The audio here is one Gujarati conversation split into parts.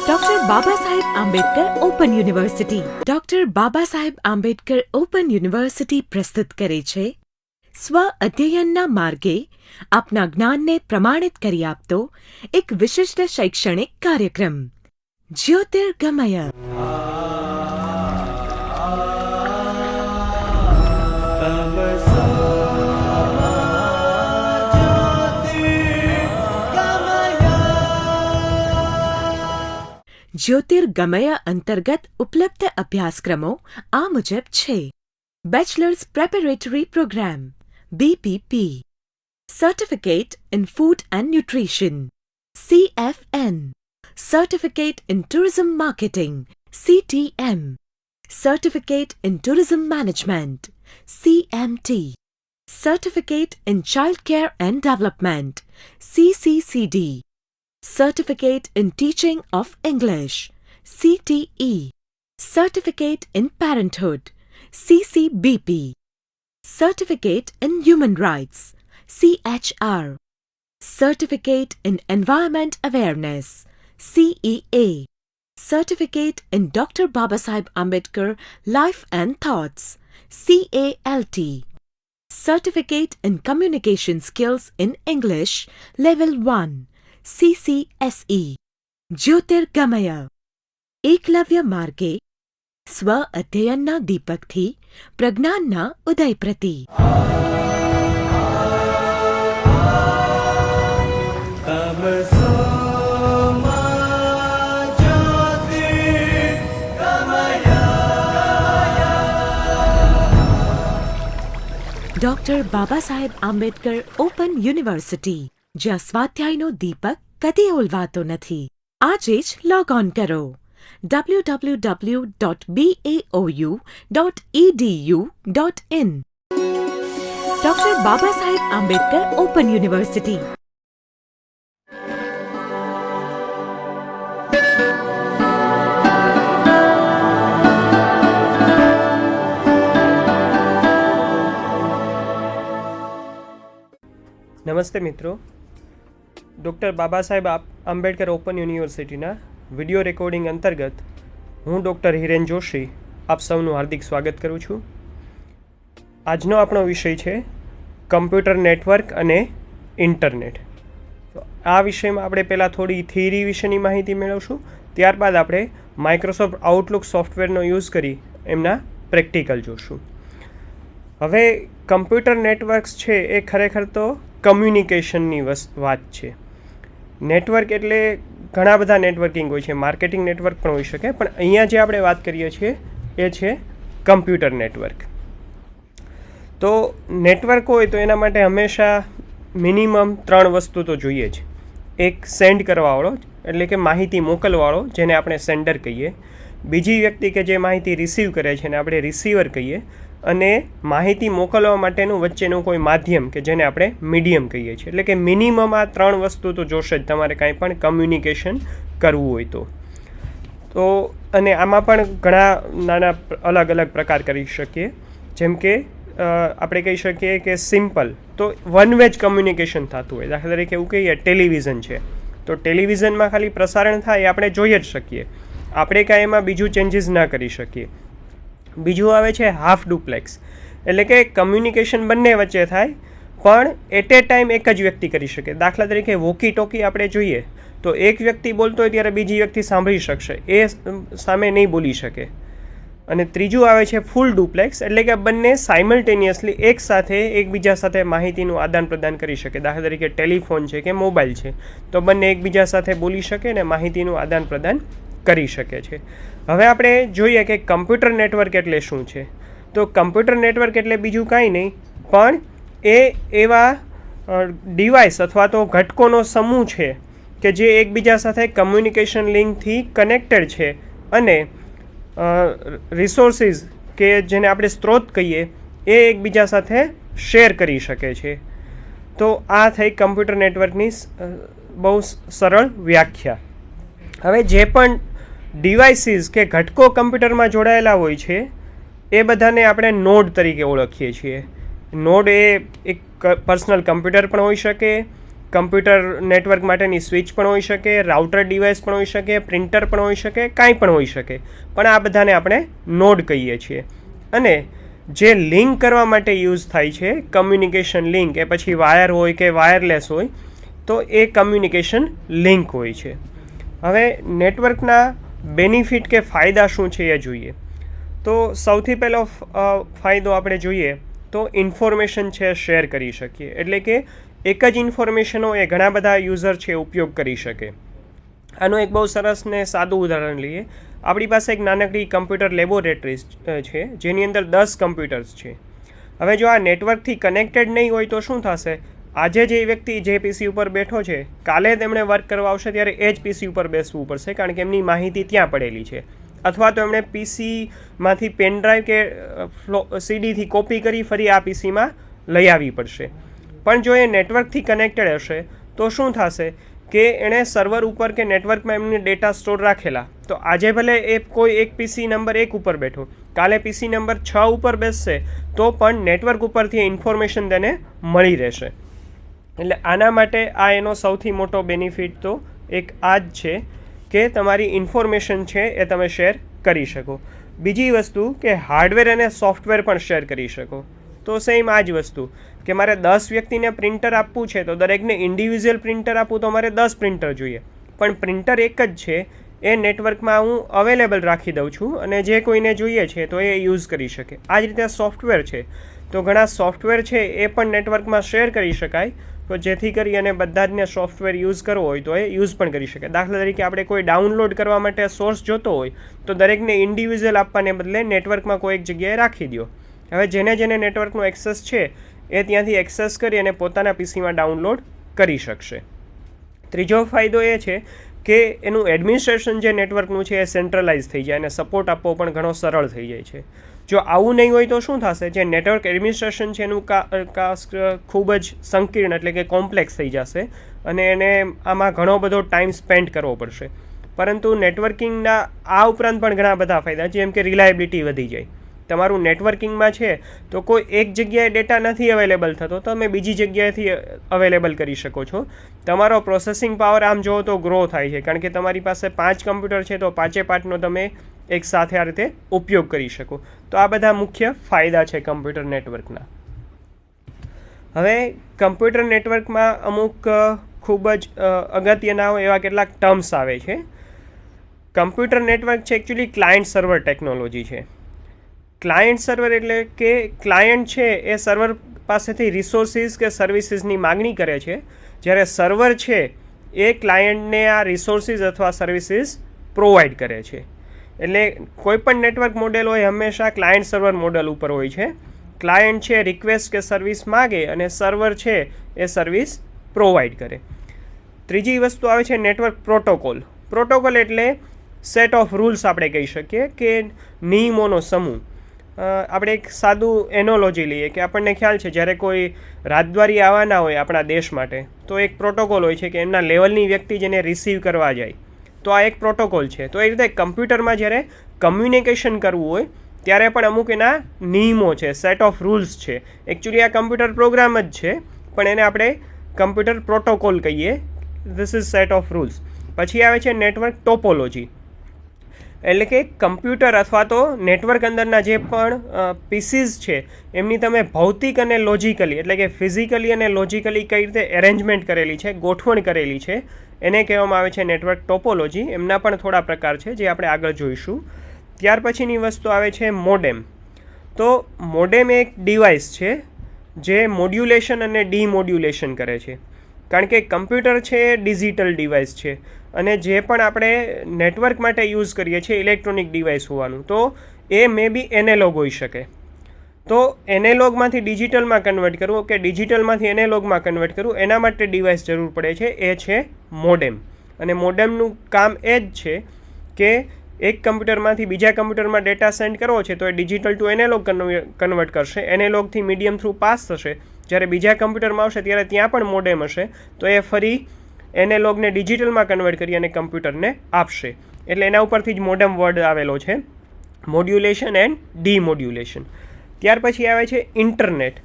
Doctor Baba Saheb Ambedkar open university doctor Baba Saheb Ambedkar open university પ્રસ્તુત કરે છે સ્વ અધ્યયનના માર્ગે આપના જ્ઞાનને પ્રમાણિત કરી આપતો એક વિશિષ્ટ શૈક્ષણિક કાર્યક્રમ જ્યોતિર્ગમય। જ્યોતિર્ગમય અંતર્ગત ઉપલબ્ધ અભ્યાસક્રમો આ મુજબ છે: bachelors preparatory program BPP, certificate in food and nutrition CFN, certificate in tourism marketing CTM, certificate in tourism management CMT, certificate in child care and development CCCD, Certificate in Teaching of English CTE, Certificate in Parenthood CCBP, Certificate in Human Rights CHR, Certificate in Environment Awareness CEA, Certificate in Dr. Babasaheb Ambedkar Life and Thoughts CALT, Certificate in Communication Skills in English Level 1 CCSE। જ્યોતિર્ગમય Eklavya માર્ગે સ્વ અધ્યયનના દીપકથી પ્રજ્ઞાનના ઉદય પ્રતિ। Doctor Baba Saheb Ambedkar open university, જ્યાં સ્વાધ્યાયનો દીપક કદી ઓલવાતો નથી। આજે જ લોગ ઓન કરો www.baou.edu.in। Doctor Baba Saheb Ambedkar open university. નમસ્તે મિત્રો, ડૉક્ટર બાબા સાહેબ આંબેડકર ઓપન યુનિવર્સિટીના વિડીયો રેકોર્ડિંગ અંતર્ગત હું ડૉક્ટર હિરેન જોશી આપ સૌનું હાર્દિક સ્વાગત કરું છું। આજનો આપણો વિષય છે કમ્પ્યુટર નેટવર્ક અને ઇન્ટરનેટ। તો આ વિષયમાં આપણે પહેલાં થોડી થિયરી વિશેની માહિતી મેળવશું, ત્યારબાદ આપણે માઇક્રોસોફ્ટ આઉટલુક સોફ્ટવેરનો યુઝ કરી એમના પ્રેક્ટિકલ જોશું। હવે કમ્પ્યુટર નેટવર્ક્સ છે એ ખરેખર તો કમ્યુનિકેશનની વાત છે। નેટવર્ક એટલે ઘણા બધા નેટવર્કિંગ હોય છે, માર્કેટિંગ નેટવર્ક પણ હોઈ શકે, પણ અહીંયા જે આપણે વાત કરીએ છીએ એ છે કમ્પ્યુટર નેટવર્ક। તો નેટવર્ક હોય તો એના માટે હંમેશા મિનિમમ 3 વસ્તુ તો જોઈએ જ। એક સેન્ડ કરવાવાળો એટલે કે માહિતી મોકલવાળો, જેને આપણે સેન્ડર કહીએ, બીજી વ્યક્તિ કે જે માહિતી રિસીવ કરે છે એને આપણે રિસીવર કહીએ, અને માહિતી મોકલવા માટેનું વચ્ચેનું કોઈ માધ્યમ કે જેને આપણે મીડિયમ કહીએ છીએ। એટલે કે મિનિમમ આ 3 વસ્તુ તો જોશે જ તમારે કાંઈ પણ કમ્યુનિકેશન કરવું હોય તો અને આમાં પણ ઘણા નાના અલગ અલગ પ્રકાર કરી શકીએ। જેમ કે આપણે કહી શકીએ કે સિમ્પલ તો વન વે જ કમ્યુનિકેશન થતું હોય। દાખલા તરીકે એવું કહીએ ટેલિવિઝન છે તો ટેલિવિઝનમાં ખાલી પ્રસારણ થાય એ આપણે જોઈ જ શકીએ, આપણે કાંઈ એમાં બીજું ચેન્જીસ ના કરી શકીએ। બીજું આવે છે હાફ ડુપ્લેક્સ, એટલે કે કમ્યુનિકેશન બંને વચ્ચે થાય પણ એટ એ ટાઈમ એક જ વ્યક્તિ કરી શકે। દાખલા તરીકે વોકી ટોકી આપણે જોઈએ તો એક વ્યક્તિ બોલતો હોય ત્યારે બીજી વ્યક્તિ સાંભળી શકશે, એ સામે નહીં બોલી શકે। અને ત્રીજું આવે છે ફૂલ ડુપ્લેક્સ, એટલે કે બંને સાયમલ્ટેનિયસલી એકસાથે એકબીજા સાથે માહિતીનું આદાન પ્રદાન કરી શકે। દાખલા તરીકે ટેલિફોન છે કે મોબાઈલ છે તો બંને એકબીજા સાથે બોલી શકે અને માહિતીનું આદાન પ્રદાન કરી શકે છે। હવે આપણે જોઈએ કે કમ્પ્યુટર નેટવર્ક એટલે શું છે। તો કમ્પ્યુટર નેટવર્ક એટલે બીજું કાંઈ નહીં પણ એ એવા ડિવાઇસ અથવા તો ઘટકોનો સમૂહ છે કે જે એકબીજા સાથે કમ્યુનિકેશન લિંકથી કનેક્ટેડ છે અને રિસોર્સિસ કે જેને આપણે સ્ત્રોત કહીએ એ એકબીજા સાથે શેર કરી શકે છે। તો આ થઈ કમ્પ્યુટર નેટવર્કની બહુ સરળ વ્યાખ્યા। હવે જે પણ ડિવાઇસીસ કે ઘટકો કમ્પ્યુટરમાં જોડાયેલા હોય છે એ બધાને આપણે નોડ તરીકે ઓળખીએ છીએ। નોડ એ એક પર્સનલ કમ્પ્યુટર પણ હોઈ શકે, કમ્પ્યુટર નેટવર્ક માટેની સ્વિચ પણ હોઈ શકે, રાઉટર ડિવાઇસ પણ હોઈ શકે, પ્રિન્ટર પણ હોઈ શકે, કાંઈ પણ હોઈ શકે, પણ આ બધાને આપણે નોડ કહીએ છીએ. અને જે લિંક કરવા માટે યુઝ થાય છે કમ્યુનિકેશન લિંક, એ પછી વાયર હોય કે વાયરલેસ હોય, તો એ કમ્યુનિકેશન લિંક હોય છે. હવે નેટવર્કના બેનિફિટ કે ફાયદા શું છે એ જોઈએ. તો સૌથી પહેલો ફાયદો આપણે જોઈએ તો ઇન્ફોર્મેશન છે શેર કરી શકીએ, એટલે કે એક જ ઇન્ફોર્મેશનો એ ઘણા બધા યુઝર છે ઉપયોગ કરી શકે. આનું એક બહુ સરસ ને સાદું ઉદાહરણ લઈએ. આપણી પાસે એક નાનકડી કમ્પ્યુટર લેબોરેટરીઝ છે જેની અંદર 10 કમ્પ્યુટર્સ છે. હવે જો આ નેટવર્કથી કનેક્ટેડ નહીં હોય તો શું થશે? આજે જે વ્યક્તિ જે પીસી ઉપર બેઠો છે, કાલે તેમણે વર્ક કરવા આવશે ત્યારે એ જ પીસી ઉપર બેસવું પડશે, કારણ કે એમની માહિતી ત્યાં પડેલી છે. અથવા તો એમણે પીસીમાંથી પેનડ્રાઈવ કે સીડીથી કોપી કરી ફરી આ પીસીમાં લઈ આવવી પડશે. પણ જો એ નેટવર્કથી કનેક્ટેડ હશે તો શું થશે કે એણે સર્વર ઉપર કે નેટવર્કમાં એમને ડેટા સ્ટોર રાખેલા, તો આજે ભલે એ કોઈ એક પીસી નંબર 1 ઉપર બેઠો, કાલે પીસી નંબર 6 ઉપર બેસશે તો પણ નેટવર્ક ઉપરથી ઇન્ફોર્મેશન તેને મળી રહેશે. એટલે આના માટે આ એનો સૌથી મોટો બેનિફિટ તો એક આ જ છે કે તમારી ઇન્ફોર્મેશન છે એ તમે શેર કરી શકો. બીજી વસ્તુ કે હાર્ડવેર અને સોફ્ટવેર પણ શેર કરી શકો. તો સેમ આ જ વસ્તુ કે મારે 10 વ્યક્તિને પ્રિન્ટર આપવું છે તો દરેકને ઇન્ડિવિજ્યુઅલ પ્રિન્ટર આપવું તો મારે 10 પ્રિન્ટર જોઈએ, પણ પ્રિન્ટર એક જ છે એ નેટવર્કમાં હું અવેલેબલ રાખી દઉં છું અને જે કોઈને જોઈએ છે તો એ યુઝ કરી શકે. આ જ રીતે સોફ્ટવેર છે તો ઘણા સોફ્ટવેર છે એ પણ નેટવર્કમાં શેર કરી શકાય, તો જેથી કરી અને બધા જને સોફ્ટવેર યુઝ કરવો હોય તો એ યુઝ પણ કરી શકે. દાખલા તરીકે આપણે કોઈ ડાઉનલોડ કરવા માટે સોર્સ જોતો હોય તો દરેકને ઇન્ડિવિજ્યુઅલ આપવાને બદલે નેટવર્કમાં કોઈ એક જગ્યાએ રાખી દો. હવે જેને નેટવર્કનો એક્સેસ છે એ ત્યાંથી એક્સેસ કરી અને પોતાના પીસીમાં ડાઉનલોડ કરી શકશે. ત્રીજો ફાયદો એ છે કે એનું એડમિનિસ્ટ્રેશન જે નેટવર્કનું છે એ સેન્ટ્રલાઇઝ થઈ જાય અને સપોર્ટ આપવો પણ ઘણો સરળ થઈ જાય છે. જો આવું નહીં હોય તો શું થશે? જે નેટવર્ક એડમિનિસ્ટ્રેશન છે એનું ખૂબ જ સંકીર્ણ એટલે કે કોમ્પ્લેક્સ થઈ જશે અને એને આમાં ઘણો બધો ટાઈમ સ્પેન્ડ કરવો પડશે. પરંતુ નેટવર્કિંગના આ ઉપરાંત પણ ઘણા બધા ફાયદા, જેમ કે રિલાયબિલિટી વધી જાય. તમારું નેટવર્કિંગમાં છે તો કોઈ એક જગ્યાએ ડેટા નથી અવેલેબલ થતો, તમે બીજી જગ્યાએથી અવેલેબલ કરી શકો છો. તમારો પ્રોસેસિંગ પાવર આમ જુઓ તો ગ્રો થાય છે, કારણ કે તમારી પાસે 5 કમ્પ્યુટર છે તો 5નો તમે એક સાથે આ રીતે ઉપયોગ કરી શકો. તો આ બધા મુખ્ય ફાયદા છે કમ્પ્યુટર નેટવર્કના. હવે કમ્પ્યુટર નેટવર્કમાં અમુક ખૂબ જ અગત્યના એવા કેટલાક ટર્મ્સ આવે છે. કમ્પ્યુટર નેટવર્ક છે એકચ્યુઅલી ક્લાયન્ટ સર્વર ટેકનોલોજી છે. ક્લાયન્ટ સર્વર એટલે કે ક્લાયન્ટ છે એ સર્વર પાસેથી રિસોર્સિસ કે સર્વિસીસની માગણી કરે છે, જ્યારે સર્વર છે એ ક્લાયન્ટને આ રિસોર્સિસ અથવા સર્વિસીસ પ્રોવાઈડ કરે છે. એટલે કોઈ પણ નેટવર્ક મોડેલ હોય હંમેશા ક્લાયન્ટ સર્વર મોડેલ ઉપર હોય છે. ક્લાયન્ટ છે રિક્વેસ્ટ કે સર્વિસ માગે અને સર્વર છે એ સર્વિસ પ્રોવાઈડ કરે. ત્રીજી વસ્તુ આવે છે નેટવર્ક પ્રોટોકોલ. પ્રોટોકોલ એટલે સેટ ઓફ રૂલ્સ આપણે કહી શકીએ કે નિયમોનો સમૂહ. આપણે એક સાદું એનોલોજી લઈએ કે આપણને ખ્યાલ છે જ્યારે કોઈ રાજદ્વારી આવવાના હોય આપણા દેશ માટે તો એક પ્રોટોકોલ હોય છે કે એમના લેવલની વ્યક્તિ જેને રિસીવ કરવા જાય, તો આ એક પ્રોટોકોલ છે. તો એ રીતે કમ્પ્યુટરમાં જ્યારે કમ્યુનિકેશન કરવું હોય ત્યારે પણ અમુક એના નિયમો છે, સેટ ઓફ રૂલ્સ છે. એકચ્યુઅલી આ કમ્પ્યુટર પ્રોગ્રામ જ છે પણ એને આપણે કમ્પ્યુટર પ્રોટોકોલ કહીએ. This is set of rules. પછી આવે છે નેટવર્ક ટોપોલોજી, એટલે કે કમ્પ્યુટર અથવા તો નેટવર્ક અંદરના જે પણ પીસીસ છે એમની તમે ભૌતિક અને લોજિકલી એટલે કે ફિઝિકલી અને લોજિકલી કઈ રીતે એરેન્જમેન્ટ કરેલી છે, ગોઠવણ કરેલી છે, એને કહેવામાં આવે છે નેટવર્ક ટોપોલોજી. એમના પણ થોડા પ્રકાર છે જે આપણે આગળ જોઈશું. ત્યાર પછીની વસ્તુ આવે છે મોડેમ. તો મોડેમ એક ડિવાઇસ છે જે મોડ્યુલેશન અને ડીમોડ્યુલેશન કરે છે, કારણ કે કમ્પ્યુટર છે એ ડિજિટલ ડિવાઇસ છે અને જે પણ આપણે નેટવર્ક માટે યુઝ કરીએ છીએ ઇલેક્ટ્રોનિક ડિવાઇસ હોવાનું, તો એ મે બી એનેલોગ હોઈ શકે. તો એનેલોગમાંથી ડિજિટલમાં કન્વર્ટ કરવું કે ડિજિટલમાંથી એનેલોગમાં કન્વર્ટ કરવું એના માટે ડિવાઇસ જરૂર પડે છે, એ છે મોડેમ. અને મોડેમનું કામ એ જ છે કે એક કમ્પ્યુટરમાંથી બીજા કમ્પ્યુટરમાં ડેટા સેન્ડ કરવો છે તો એ ડિજિટલ ટુ એનેલોગ કન્વર્ટ કરશે, એનેલોગથી મીડિયમ થ્રુ પાસ થશે. જ્યારે બીજા કમ્પ્યુટરમાં આવશે ત્યારે ત્યાં પણ મોડેમ હશે તો એ ફરી એનેલોગને ડિજિટલમાં કન્વર્ટ કરી અને કમ્પ્યુટરને આપશે. એટલે એના ઉપરથી જ મોડેમ વર્ડ આવેલો છે, મોડ્યુલેશન એન્ડ ડીમોડ્યુલેશન. ત્યાર પછી આવે છે ઇન્ટરનેટ.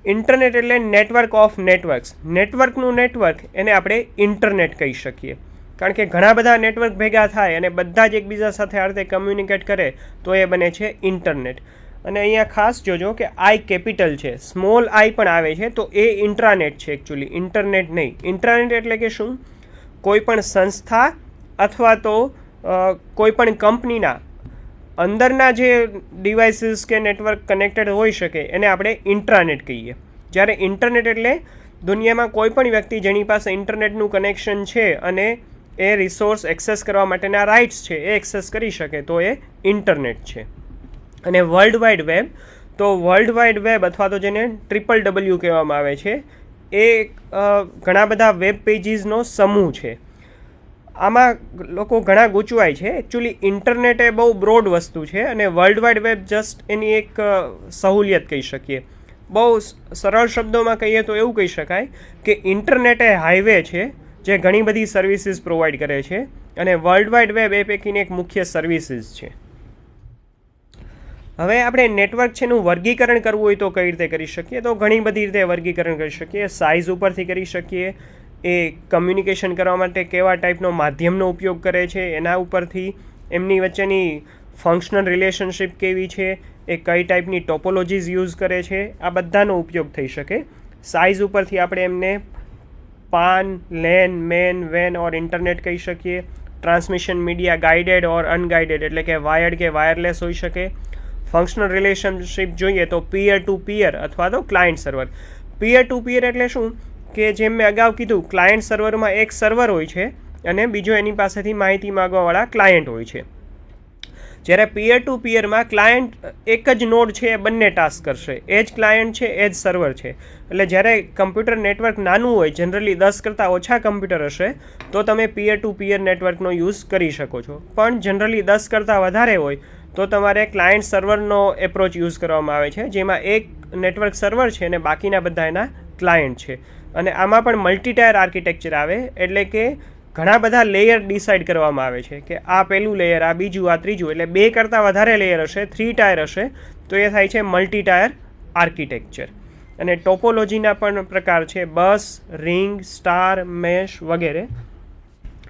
ઇન્ટરનેટ એટલે નેટવર્ક ઓફ નેટવર્ક્સ. નેટવર્કનું નેટવર્ક એને આપણે ઇન્ટરનેટ કહી શકીએ, કારણ કે ઘણા બધા નેટવર્ક ભેગા થાય અને બધા જ એકબીજા સાથે આ રીતે કમ્યુનિકેટ કરે તો એ બને છે ઇન્ટરનેટ. અને અહીંયા ખાસ જોજો કે આઈ કેપિટલ છે, સ્મોલ આઈ પણ આવે છે, તો એ ઇન્ટ્રાનેટ છે એકચ્યુઅલી, ઇન્ટરનેટ નહીં. ઇન્ટ્રાનેટ એટલે કે શું? કોઈ પણ સંસ્થા અથવા તો કોઈ પણ કંપનીના અંદરના જે ડિવાઇસીસ કે નેટવર્ક કનેક્ટેડ હોઈ શકે એને આપણે ઇન્ટ્રાનેટ કહીએ. જ્યારે ઇન્ટરનેટ એટલે દુનિયામાં કોઈ પણ વ્યક્તિ જેની પાસે ઇન્ટરનેટનું કનેક્શન છે અને એ રિસોર્સ એક્સેસ કરવા માટેના રાઇટ્સ છે એ એક્સેસ કરી શકે તો એ ઇન્ટરનેટ છે. અને વર્લ્ડ વાઇડ વેબ, તો વર્લ્ડ વાઇડ વેબ અથવા તો જેને WWW કહેવામાં આવે છે એ ઘણા બધા વેબ પેજીસનો સમૂહ છે. આમાં લોકો ઘણા ગૂંચવાય છે. એકચ્યુઅલી ઇન્ટરનેટ એ બહુ બ્રોડ વસ્તુ છે અને વર્લ્ડ વાઇડ વેબ જસ્ટ એની એક સહુલિયત કહી શકીએ. બહુ સરળ શબ્દોમાં કહીએ તો એવું કહી શકાય કે ઇન્ટરનેટ એ હાઈવે છે જે ઘણી બધી સર્વિસીસ પ્રોવાઈડ કરે છે અને વર્લ્ડ વાઇડ વેબ એ પૈકીની એક મુખ્ય સર્વિસીસ છે. હવે આપણે નેટવર્ક છે એનું વર્ગીકરણ કરવું હોય તો કઈ રીતે કરી શકીએ? તો ઘણી બધી રીતે વર્ગીકરણ કરી શકીએ. સાઇઝ ઉપરથી કરી શકીએ, એ કમ્યુનિકેશન કરવા માટે કેવા ટાઈપનો માધ્યમનો ઉપયોગ કરે છે એના ઉપરથી, એમની વચ્ચેની ફંક્શનલ રિલેશનશિપ કેવી છે, એ કઈ ટાઈપની ટોપોલોજીસ યુઝ કરે છે, આ બધાનો ઉપયોગ થઈ શકે. સાઇઝ ઉપરથી આપણે એમને પાન, લેન, મેન, વેન ઓર ઇન્ટરનેટ કહી શકીએ. ટ્રાન્સમિશન મીડિયા ગાઇડેડ ઓર અનગાઇડેડ એટલે કે વાયર્ડ કે વાયરલેસ હોઈ શકે. ફંક્શનલ રિલેશનશિપ જોઈએ તો પિયર ટુ પિયર અથવા તો ક્લાયન્ટ સર્વર. પિયર ટુ પિયર એટલે શું? કે જેમ મેં અગાઉ કીધું, ક્લાયન્ટ સર્વરમાં એક સર્વર હોય છે અને બીજો એની પાસેથી માહિતી માગવાવાળા ક્લાયન્ટ હોય છે. જ્યારે પિયર ટુ પિયરમાં ક્લાયન્ટ એક જ નોડ છે એ બંને ટાસ્ક કરશે, એ જ ક્લાયન્ટ છે એ જ સર્વર છે. એટલે જ્યારે કમ્પ્યુટર નેટવર્ક નાનું હોય, જનરલી 10 કરતાં ઓછા કમ્પ્યુટર હશે તો તમે પિયર ટુ પિયર નેટવર્કનો યુઝ કરી શકો છો. પણ જનરલી 10 કરતાં વધારે હોય તો તમારે ક્લાયન્ટ સર્વરનો એપ્રોચ યુઝ કરવામાં આવે છે, જેમાં એક નેટવર્ક સર્વર છે અને બાકીના બધા એના ક્લાયન્ટ છે. અને આમાં પણ મલ્ટી ટાયર આર્કિટેક્ચર આવે, એટલે કે ઘણા બધા લેયર ડિસાઇડ કરવામાં આવે છે કે આ પહેલું લેયર, આ બીજું, આ ત્રીજું, એટલે 2 કરતાં વધારે લેયર હશે, 3 ટાયર હશે તો એ થાય છે મલ્ટી ટાયર આર્કિટેક્ચર. અને ટોપોલોજીના પણ પ્રકાર છે, બસ, રિંગ, સ્ટાર, મેશ વગેરે.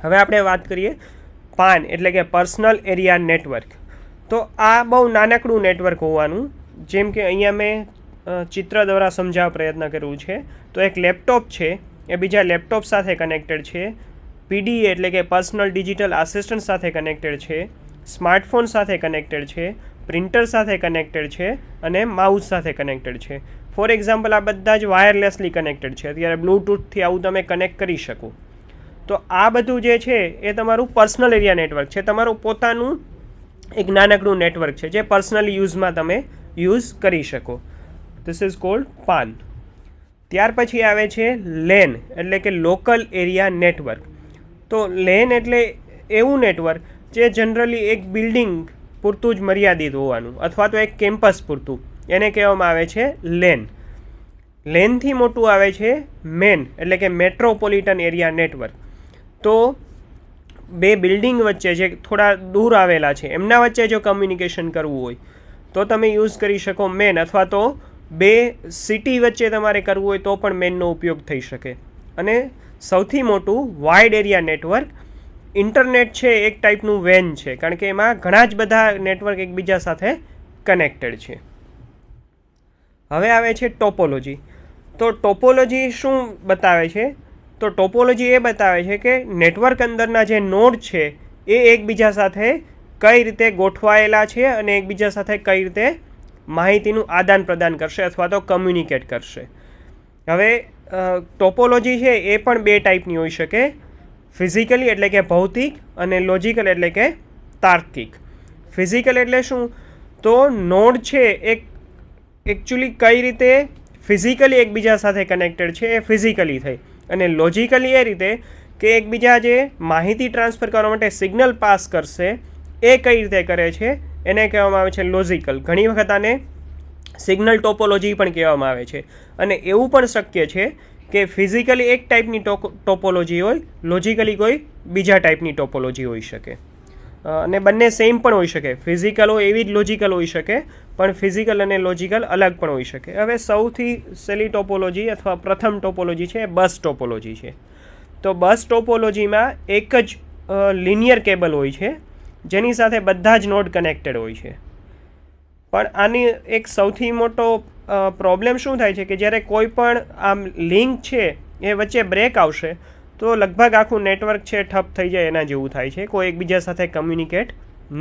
હવે આપણે વાત કરીએ પાન એટલે કે પર્સનલ એરિયા નેટવર્ક. તો આ બહુ નાનકડું નેટવર્ક હોવાનું, જેમ કે અહીંયા મેં ચિત્ર દ્વારા સમજાવવા પ્રયત્ન કર્યું છે. તો એક લેપટોપ છે એ બીજા લેપટોપ સાથે કનેક્ટેડ છે, પીડીએ એટલે કે પર્સનલ ડિજિટલ આસિસ્ટન્ટ સાથે કનેક્ટેડ છે, સ્માર્ટફોન સાથે કનેક્ટેડ છે, પ્રિન્ટર સાથે કનેક્ટેડ છે અને માઉસ સાથે કનેક્ટેડ છે. ફોર એક્ઝામ્પલ, આ બધા જ વાયરલેસલી કનેક્ટેડ છે. અત્યારે બ્લૂટૂથથી આવું તમે કનેક્ટ કરી શકો. તો આ બધું જે છે એ તમારું પર્સનલ એરિયા નેટવર્ક છે, તમારું પોતાનું એક નાનકડું નેટવર્ક છે જે પર્સનલી યુઝમાં તમે યુઝ કરી શકો. ધીસ ઇઝ કોલ્ડ પાન. ત્યાર પછી આવે છે લેન એટલે કે લોકલ એરિયા નેટવર્ક. તો લેન એટલે એવું નેટવર્ક જે જનરલી એક બિલ્ડિંગ પૂરતું જ મર્યાદિત હોવાનું અથવા તો એક કેમ્પસ પૂરતું, એને કહેવામાં આવે છે લેન. લેનથી મોટું આવે છે મેન એટલે કે મેટ્રોપોલિટન એરિયા નેટવર્ક. તો 2 બિલ્ડિંગ વચ્ચે જે થોડા દૂર આવેલા છે એમના વચ્ચે જો કમ્યુનિકેશન કરવું હોય તો તમે યુઝ કરી શકો મેન, અથવા તો 2 સિટી વચ્ચે તમારે કરવું હોય તો પણ મેનનો ઉપયોગ થઈ શકે. અને સૌથી મોટું વાઇડ એરિયા નેટવર્ક ઇન્ટરનેટ છે, એક ટાઈપનું વેન છે, કારણ કે એમાં ઘણા જ બધા નેટવર્ક એકબીજા સાથે કનેક્ટેડ છે. હવે આવે છે ટોપોલોજી. તો ટોપોલોજી શું બતાવે છે? તો ટોપોલોજી એ બતાવે છે કે નેટવર્ક અંદરના જે નોડ છે એ એકબીજા સાથે કઈ રીતે ગોઠવાયેલા છે અને એકબીજા સાથે કઈ રીતે માહિતીનું આદાન પ્રદાન કરશે અથવા તો કમ્યુનિકેટ કરશે. હવે ટોપોલોજી છે એ પણ 2 ટાઈપની હોઈ શકે, ફિઝિકલી એટલે કે ભૌતિક અને લોજિકલ એટલે કે તાર્કિક. ફિઝિકલ એટલે શું? તો નોડ છે એ એકચ્યુઅલી કઈ રીતે ફિઝિકલી એકબીજા સાથે કનેક્ટેડ છે એ ફિઝિકલી થઈ, અને લોજિકલી એ રીતે કે એકબીજા જે માહિતી ટ્રાન્સફર કરવા માટે સિગ્નલ પાસ કરશે એ કઈ રીતે કરે છે એને કહેવામાં આવે છે લોજિકલ. ઘણી વખત આને સિગ્નલ ટોપોલોજી પણ કહેવામાં આવે છે. અને એવું પણ શક્ય છે કે ફિઝિકલી એક ટાઈપની ટોપોલોજી હોય, લોજિકલી કોઈ બીજા ટાઈપની ટોપોલોજી હોઈ શકે. અને બંને સેમ પણ હોઈ શકે. ફિઝિકલ હોય એવી જ લોજિકલ હોઈ શકે, પણ ફિઝિકલ અને લોજિકલ અલગ પણ હોઈ શકે. હવે સૌથી સહેલી ટોપોલોજી અથવા પ્રથમ ટોપોલોજી છે બસ ટોપોલોજી છે. તો બસ ટોપોલોજીમાં એક જ લિનિયર કેબલ હોય છે જેની સાથે બધા જ નોડ કનેક્ટેડ હોય છે. પણ આની એક સૌથી મોટો પ્રોબ્લેમ શું થાય છે કે જ્યારે કોઈ પણ આમ લિંક છે એ વચ્ચે બ્રેક આવશે તો લગભગ આખું નેટવર્ક છે ઠપ થઈ જાય એના જેવું થાય છે. કોઈ એકબીજા સાથે કમ્યુનિકેટ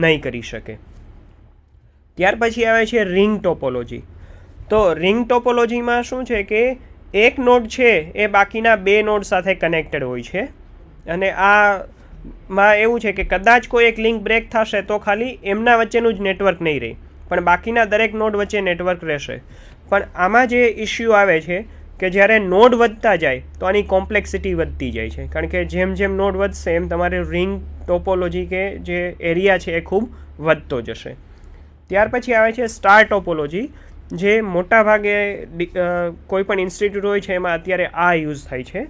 નહીં કરી શકે. ત્યાર પછી આવે છે રિંગ ટોપોલોજી. તો રિંગ ટોપોલોજીમાં શું છે કે એક નોડ છે એ બાકીના બે નોડ સાથે કનેક્ટેડ હોય છે, અને આમાં એવું છે કે કદાચ કોઈ એક લિંક બ્રેક થશે તો ખાલી એમના વચ્ચેનું જ નેટવર્ક નહીં રહે, પણ બાકીના દરેક નોડ વચ્ચે નેટવર્ક રહેશે. પણ આમાં જે ઇશ્યુ આવે છે કે જ્યારે નોડ વધતા જાય તો આની કોમ્પ્લેક્સિટી વધતી જાય છે, કારણ કે જેમ જેમ નોડ વધશે એમ તમારે રિંગ ટોપોલોજી કે જે એરિયા છે એ ખૂબ વધતો જશે. ત્યાર પછી આવે છે સ્ટાર ટોપોલોજી, જે મોટા ભાગે કોઈ પણ ઇન્સ્ટિટ્યૂટ હોય છે એમાં અત્યારે આ યુઝ થાય છે,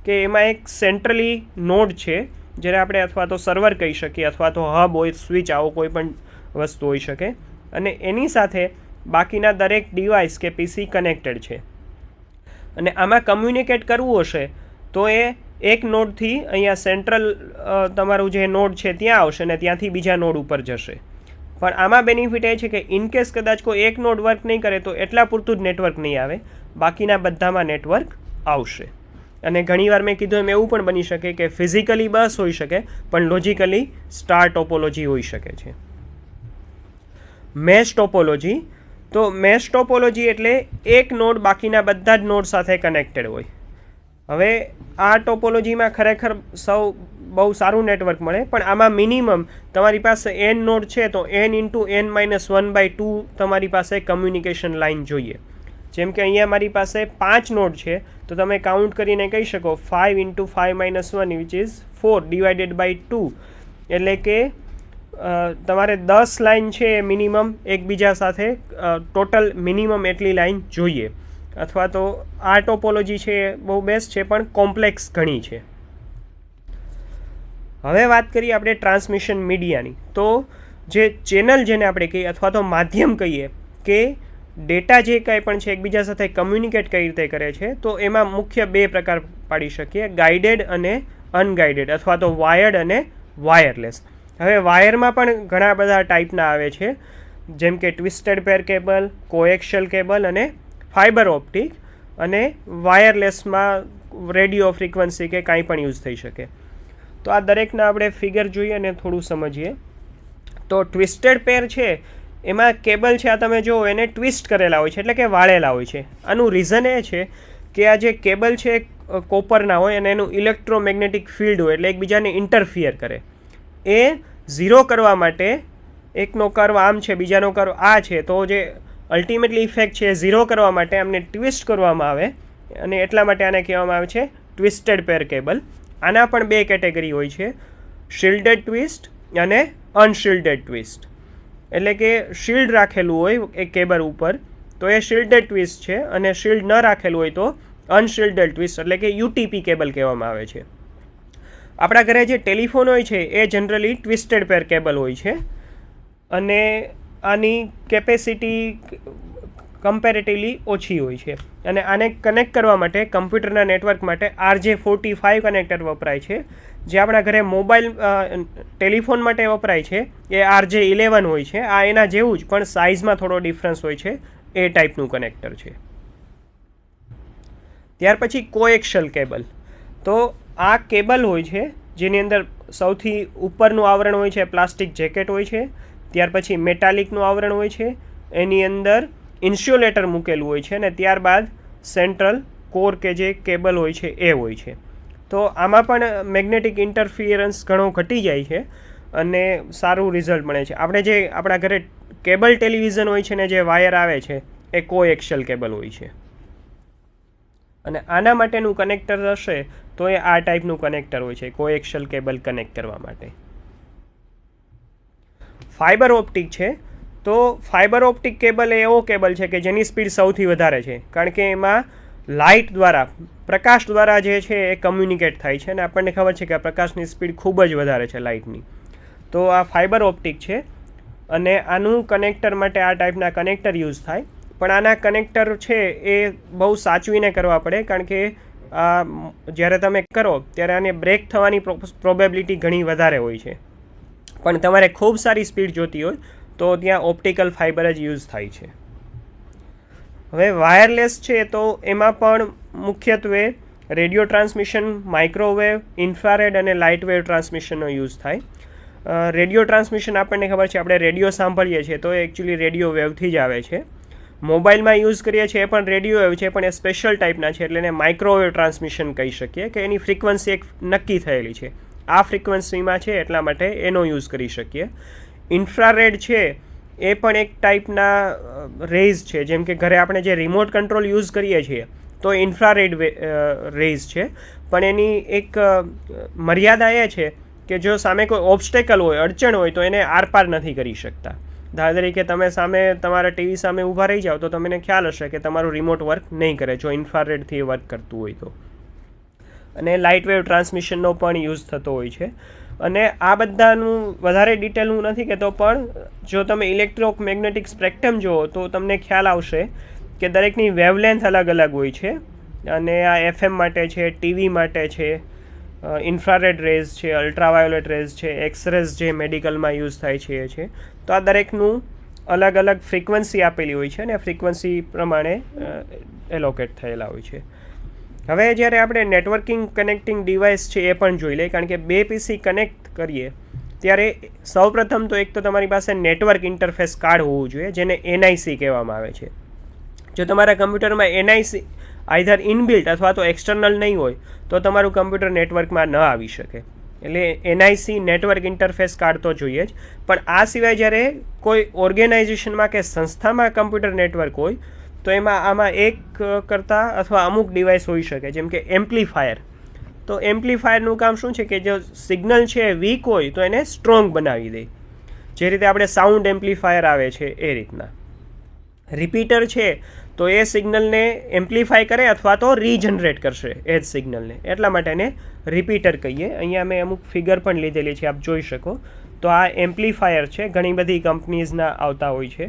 કે એમાં એક સેન્ટ્રલી નોડ છે જ્યારે આપણે અથવા તો સર્વર કહી શકીએ અથવા તો હબ હોય, સ્વિચ, આવો કોઈ પણ વસ્તુ હોઈ શકે, અને એની સાથે બાકીના દરેક ડિવાઇસ કે પીસી કનેક્ટેડ છે. અને આમાં કમ્યુનિકેટ કરવું હશે તો એ એક નોડથી અહીંયા સેન્ટ્રલ તમારું જે નોડ છે ત્યાં આવશે ને ત્યાંથી બીજા નોડ ઉપર જશે. પણ આમાં બેનિફિટ એ છે કે ઇનકેસ કદાચ કોઈ એક નોડ વર્ક નહીં કરે તો એટલા પૂરતું જ નેટવર્ક નહીં આવે, બાકીના બધામાં નેટવર્ક આવશે. અને ઘણીવાર મેં કીધું એમ એવું પણ બની શકે કે ફિઝિકલી બસ હોઈ શકે પણ લોજિકલી સ્ટાર ટોપોલોજી હોઈ શકે છે. Mesh topology. તો મેશ ટોપોલોજી એટલે એક નોડ બાકીના બધા જ નોડ સાથે કનેક્ટેડ હોય. હવે આ ટોપોલોજીમાં ખરેખર બહુ સારું નેટવર્ક મળે, પણ આમાં મિનિમમ તમારી પાસે n નોડ છે તો n/n-1/2 તમારી પાસે કમ્યુનિકેશન લાઇન જોઈએ. જેમ કે અહીંયા મારી પાસે 5 નોડ છે તો તમે કાઉન્ટ કરીને કહી શકો 5 × 5 - 1 વિચ ઇઝ 4 / 2, એટલે કે તમારે 10 લાઇન છે એ મિનિમમ એકબીજા સાથે ટોટલ મિનિમમ એટલી લાઇન જોઈએ. અથવા તો આ ટોપોલોજી છે એ બહુ બેસ્ટ છે પણ કોમ્પ્લેક્સ ઘણી છે. હવે વાત કરીએ આપણે ટ્રાન્સમિશન મીડિયાની. તો જે ચેનલ જેને આપણે કહીએ અથવા તો માધ્યમ કહીએ કે ડેટા જે કાંઈ પણ છે એકબીજા સાથે કમ્યુનિકેટ કઈ રીતે કરે છે, તો એમાં મુખ્ય બે પ્રકાર પાડી શકીએ, ગાઈડેડ અને અનગાઈડેડ, અથવા તો વાયર્ડ અને વાયરલેસ. હવે વાયરમાં પણ ઘણા બધા ટાઈપના આવે છે, જેમ કે ટ્વિસ્ટેડ પેર કેબલ, કોએક્શિયલ કેબલ અને ફાઇબર ઓપ્ટિક, અને વાયરલેસમાં રેડિયો ફ્રીક્વન્સી કે કાંઈ પણ યુઝ થઈ શકે. તો આ દરેકના આપણે ફિગર જોઈએ અને થોડું સમજીએ. તો ટ્વિસ્ટેડ પેર છે એમાં કેબલ છે આ તમે જુઓ એને ટ્વિસ્ટ કરેલા હોય છે, એટલે કે વાળેલા હોય છે. આનું રીઝન એ છે કે આ જે કેબલ છે કોપરના હોય અને એનું ઇલેક્ટ્રોમેગ્નેટિક ફિલ્ડ હોય એટલે એકબીજાને ઇન્ટરફિયર કરે. એ ઝીરો કરવા માટે એકનો કર્વ આમ છે બીજાનો કર્વ આ છે, તો જે અલ્ટિમેટલી ઇફેક્ટ છે એ ઝીરો કરવા માટે આમને ટ્વિસ્ટ કરવામાં આવે, અને એટલા માટે આને કહેવામાં આવે છે ટ્વિસ્ટેડ પેર કેબલ. આના પણ બે કેટેગરી હોય છે, શિલ્ડેડ ટ્વિસ્ટ અને અનશિલ્ડેડ ટ્વિસ્ટ. એટલે કે શિલ્ડ રાખેલું હોય એ કેબલ ઉપર તો એ શિલ્ડેડ ટ્વિસ્ટ છે, અને શિલ્ડ ન રાખેલું હોય તો અનશિલ્ડેડ ટ્વિસ્ટ એટલે કે યુટીપી કેબલ કહેવામાં આવે છે. આપણા ઘરે જે ટેલિફોન હોય છે એ જનરલી ટ્વિસ્ટેડ પેર કેબલ હોય છે, અને આની કેપેસિટી કમ્પેરેટિવલી ઓછી હોય છે. અને આને કનેક્ટ કરવા માટે કમ્પ્યુટરના નેટવર્ક માટે RJ45 કનેક્ટર વપરાય છે. જે આપણા ઘરે મોબાઈલ ટેલિફોન માટે વપરાય છે એ RJ11 હોય છે. આ એના જેવું જ પણ સાઇઝમાં થોડો ડિફરન્સ હોય છે, એ ટાઈપનું કનેક્ટર છે. ત્યાર પછી કોએક્શિયલ કેબલ. તો આ કેબલ હોય છે જેની અંદર સૌથી ઉપરનું આવરણ હોય છે પ્લાસ્ટિક જેકેટ હોય છે, ત્યાર પછી મેટાલિકનું આવરણ હોય છે, એની અંદર ઇન્સ્યુલેટર મૂકેલું હોય છે, અને ત્યારબાદ સેન્ટ્રલ કોર કે જે કેબલ હોય છે એ હોય છે. તો આમાં પણ મેગ્નેટિક ઇન્ટરફિયરન્સ ઘણો ઘટી જાય છે અને સારું રિઝલ્ટ મળે છે. આપણે જે આપણા ઘરે કેબલ ટેલિવિઝન હોય છે ને જે વાયર આવે છે એ કોએક્શિયલ કેબલ હોય છે, અને આના માટેનું કનેક્ટર હશે તો એ આ ટાઈપનું કનેક્ટર હોય છે કોએક્શિયલ કેબલ કનેક્ટ કરવા માટે. ફાઇબર ઓપ્ટિક છે. તો ફાઇબર ઓપ્ટિક કેબલ એ એવો કેબલ છે કે જેની સ્પીડ સૌથી વધારે છે, કારણ કે એમાં લાઇટ દ્વારા, પ્રકાશ દ્વારા જે છે એ કમ્યુનિકેટ થાય છે, અને આપણને ખબર છે કે પ્રકાશની સ્પીડ ખૂબ જ વધારે છે લાઇટની. તો આ ફાઇબર ઓપ્ટિક છે અને આનું કનેક્ટર માટે આ ટાઈપના કનેક્ટર યુઝ થાય. પણ આના કનેક્ટર છે એ બહુ સાચવીને કરવા પડે, કારણ કે જ્યારે તમે કરો ત્યારે આને બ્રેક થવાની પ્રોબેબિલિટી ઘણી વધારે હોય છે. પણ તમારે ખૂબ સારી સ્પીડ જોતી હોય તો ત્યાં ઓપ્ટિકલ ફાઇબર જ યુઝ થાય છે. હવે વાયરલેસ છે તો એમાં પણ મુખ્યત્વે રેડિયો ટ્રાન્સમિશન, માઇક્રોવેવ, ઇન્ફ્રારેડ અને લાઇટ વેવ ટ્રાન્સમિશનનો યુઝ થાય. રેડિયો ટ્રાન્સમિશન આપણને ખબર છે, આપણે રેડિયો સાંભળીએ છીએ તો એ એકચ્યુઅલી રેડિયો વેવથી જ આવે છે. મોબાઈલમાં યુઝ કરીએ છીએ એ પણ રેડિયો વેવ છે, પણ એ સ્પેશિયલ ટાઈપના છે, એટલે એને માઇક્રોવેવ ટ્રાન્સમિશન કહી શકીએ કે એની ફ્રિકવન્સી એક નક્કી થયેલી છે, આ ફ્રિકવન્સીમાં છે એટલા માટે એનો યુઝ કરી શકીએ. ઇન્ફ્રારેડ છે એ પણ એક ટાઈપના રેઝ છે, જેમ કે ઘરે આપણે જે રિમોટ કંટ્રોલ યુઝ કરીએ છીએ તો ઇન્ફ્રારેડ રેઝ છે, પણ એની એક મર્યાદા એ છે કે જો સામે કોઈ ઓબ્સ્ટેકલ હોય, અડચણ હોય તો એને આરપાર નથી કરી શકતા. દાખલા તરીકે તમે સામે તમારા ટીવી સામે ઊભા રહી જાઓ તો તમને ખ્યાલ હશે કે તમારું રિમોટ વર્ક નહીં કરે જો ઇન્ફ્રારેડથી વર્ક કરતું હોય તો. અને લાઇટ વેવ ટ્રાન્સમિશનનો પણ યુઝ થતો હોય છે. અને આ બધાનું વધારે ડિટેલ હું નથી કહેતો, પણ જો તમે ઇલેક્ટ્રોમેગ્નેટિક સ્પેક્ટ્રમ જુઓ તો તમને ખ્યાલ આવશે કે દરેકની વેવલેન્થ અલગ અલગ હોય છે. અને આ FM માટે છે, ટીવી માટે છે, ઇન્ફ્રારેડ રેઝ છે, અલ્ટ્રાવાયોલેટ રેઝ છે, એક્સરેઝ જે મેડિકલમાં યુઝ થાય છે એ છે. તો આ દરેકનું અલગ અલગ ફ્રિકવન્સી આપેલી હોય છે અને ફ્રિકવન્સી પ્રમાણે એલોકેટ થયેલા હોય છે. હવે જ્યારે આપણે નેટવર્કિંગ કનેક્ટિંગ ડિવાઇસ છે એ પણ જોઈ લઈએ, કારણ કે બે PC કનેક્ટ કરીએ ત્યારે સૌપ્રથમ તો એક તો તમારી પાસે નેટવર્ક ઇન્ટરફેસ કાર્ડ હોવું જોઈએ, જેને NIC કહેવામાં આવે છે. જો તમારા કમ્પ્યુટરમાં NIC આઈધર ઇનબિલ્ટ અથવા તો એક્સટર્નલ નહીં હોય તો તમારું કમ્પ્યુટર નેટવર્કમાં ન આવી શકે. એટલે NIC નેટવર્ક ઇન્ટરફેસ કાર્ડ તો જોઈએ જ. પણ આ સિવાય જ્યારે કોઈ ઓર્ગેનાઇઝેશનમાં કે સંસ્થામાં કમ્પ્યુટર નેટવર્ક હોય તો એમાં આમાં એક કરતાં અથવા અમુક ડિવાઇસ હોઈ શકે, જેમ કે એમ્પ્લીફાયર. તો એમ્પ્લીફાયરનું કામ શું છે કે જો સિગ્નલ છે વીક હોય તો એને સ્ટ્રોંગ બનાવી દે, જે રીતે આપણે સાઉન્ડ એમ્પ્લીફાયર આવે છે એ રીતના. રિપીટર છે તો એ સિગ્નલને એમ્પ્લીફાય કરે અથવા તો રીજનરેટ કરશે એ જ સિગ્નલને, એટલા માટે એને રિપીટર કહીએ. અહીંયા મેં અમુક ફિગર પણ લીધેલી છે, આપ જોઈ શકો. તો આ એમ્પ્લીફાયર છે, ઘણી બધી કંપનીઝના આવતા હોય છે.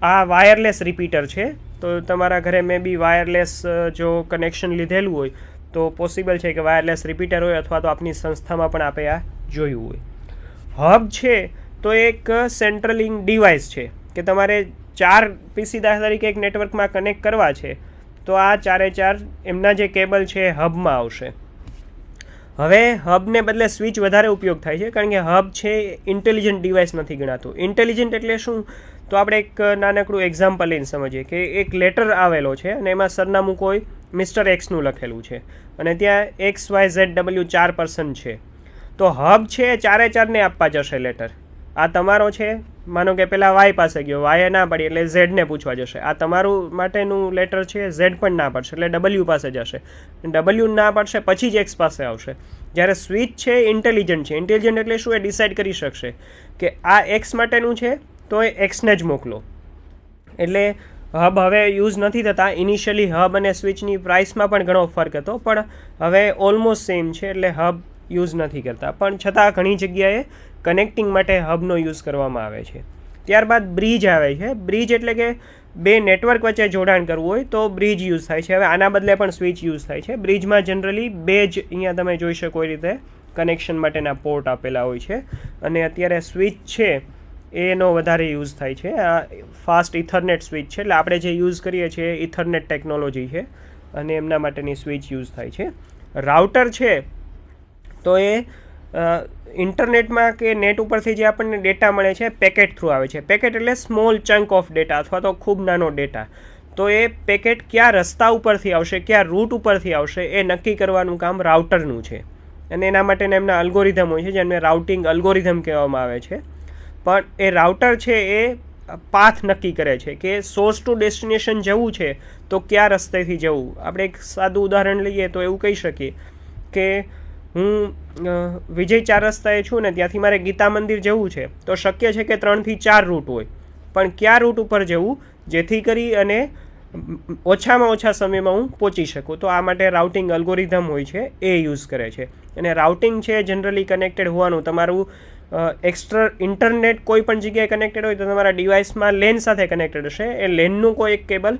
આ વાયરલેસ રિપીટર છે, તો તમારા ઘરે મે બી વાયરલેસ જો કનેક્શન લીધેલું હોય તો પોસિબલ છે કે વાયરલેસ રિપીટર હોય, અથવા તો આપની સંસ્થામાં પણ આપે આ જોયું હોય. હબ છે તો એક સેન્ટ્રલિંગ ડિવાઇસ છે કે તમારે 4 PC દાખલા તરીકે એક નેટવર્કમાં કનેક્ટ કરવા છે તો આ 4 એમના જે કેબલ છે હબમાં આવશે. હવે હબને બદલે સ્વિચ વધારે ઉપયોગ થાય છે, કારણ કે હબ છે ઇન્ટેલિજન્ટ ડિવાઇસ નથી ગણાતું. ઇન્ટેલિજન્ટ એટલે શું, તો આપણે એક નાનકડું એક્ઝામ્પલ લઈને સમજીએ કે એક લેટર આવેલો છે અને એમાં સરનામું કોઈ મિસ્ટર એક્સનું લખેલું છે અને ત્યાં XYZW 4 પર્સન છે. તો હબ છે 4ને આપવા જશે લેટર. આ તમારો છે, માનો કે પહેલાં વાય પાસે ગયો, વાય ના પડી એટલે ઝેડને પૂછવા જશે. આ તમારું માટેનું લેટર છે, ઝેડ પણ ના પડશે એટલે W પાસે જશે, W ના પડશે પછી જ એક્સ પાસે આવશે. જ્યારે સ્વિચ છે ઇન્ટેલિજન્ટ છે. ઇન્ટેલિજન્ટ એટલે શું, એ ડિસાઇડ કરી શકશે કે આ એક્સ માટેનું છે તો એ એક્સને જ મોકલો. એટલે હબ હવે યુઝ નથી થતા. ઇનિશિયલી હબ અને સ્વિચની પ્રાઇસમાં પણ ઘણો ફરક હતો, પણ હવે ઓલમોસ્ટ સેમ છે, એટલે હબ યુઝ નથી કરતા. પણ છતાં ઘણી જગ્યાએ કનેક્ટિંગ માટે હબનો યુઝ કરવામાં આવે છે. ત્યારબાદ બ્રિજ આવે છે. બ્રિજ એટલે કે બે નેટવર્ક વચ્ચે જોડાણ કરવું હોય તો બ્રિજ યુઝ થાય છે. હવે આના બદલે પણ સ્વિચ યુઝ થાય છે. બ્રિજમાં જનરલી બે જ અહીંયા તમે જોઈ શકો એ રીતે કનેક્શન માટેના પોર્ટ આપેલા હોય છે, અને અત્યારે સ્વિચ છે એનો વધારે યુઝ થાય છે. આ ફાસ્ટ ઇથરનેટ સ્વિચ છે, એટલે આપણે જે યુઝ કરીએ છીએ ઇથરનેટ ટેકનોલોજી છે અને એમના માટેની સ્વિચ યુઝ થાય છે. રાઉટર છે તો એ ઇન્ટરનેટમાં કે નેટ ઉપરથી જે આપણને ડેટા મળે છે પેકેટ થ્રુ આવે છે. પેકેટ એટલે સ્મોલ ચંક ઓફ ડેટા અથવા તો ખૂબ નાનો ડેટા. તો એ પેકેટ કયા રસ્તા ઉપરથી આવશે, કયા રૂટ ઉપરથી આવશે એ નક્કી કરવાનું કામ રાઉટરનું છે, અને એના માટેના એમના અલ્ગોરિધમ હોય છે જેને રાઉટિંગ અલ્ગોરિધમ કહેવામાં આવે છે. પણ એ રાઉટર છે એ પાથ નક્કી કરે છે કે સોર્સ ટુ ડેસ્ટિનેશન જવું છે તો કયા રસ્તેથી જવું. આપણે એક સાદું ઉદાહરણ લઈએ તો એવું કહી શકીએ કે હું વિજય 4 રસ્તાએ છું ને ત્યાંથી મારે ગીતા મંદિર જવું છે, તો શક્ય છે કે 3 થી 4 રૂટ હોય, પણ કયા રૂટ ઉપર જવું જેથી કરી અને ઓછામાં ઓછા સમયમાં હું પહોંચી શકું. તો આ માટે રાઉટિંગ અલ્ગોરિધમ હોય છે એ યુઝ કરે છે. અને રાઉટિંગ છે જનરલી કનેક્ટેડ હોવાનું તમારું ઇન્ટરનેટ કોઈ પણ જગ્યાએ કનેક્ટેડ હોય તો તમારા ડિવાઇસમાં લેન સાથે કનેક્ટેડ હશે. એ લેનનું કોઈ એક કેબલ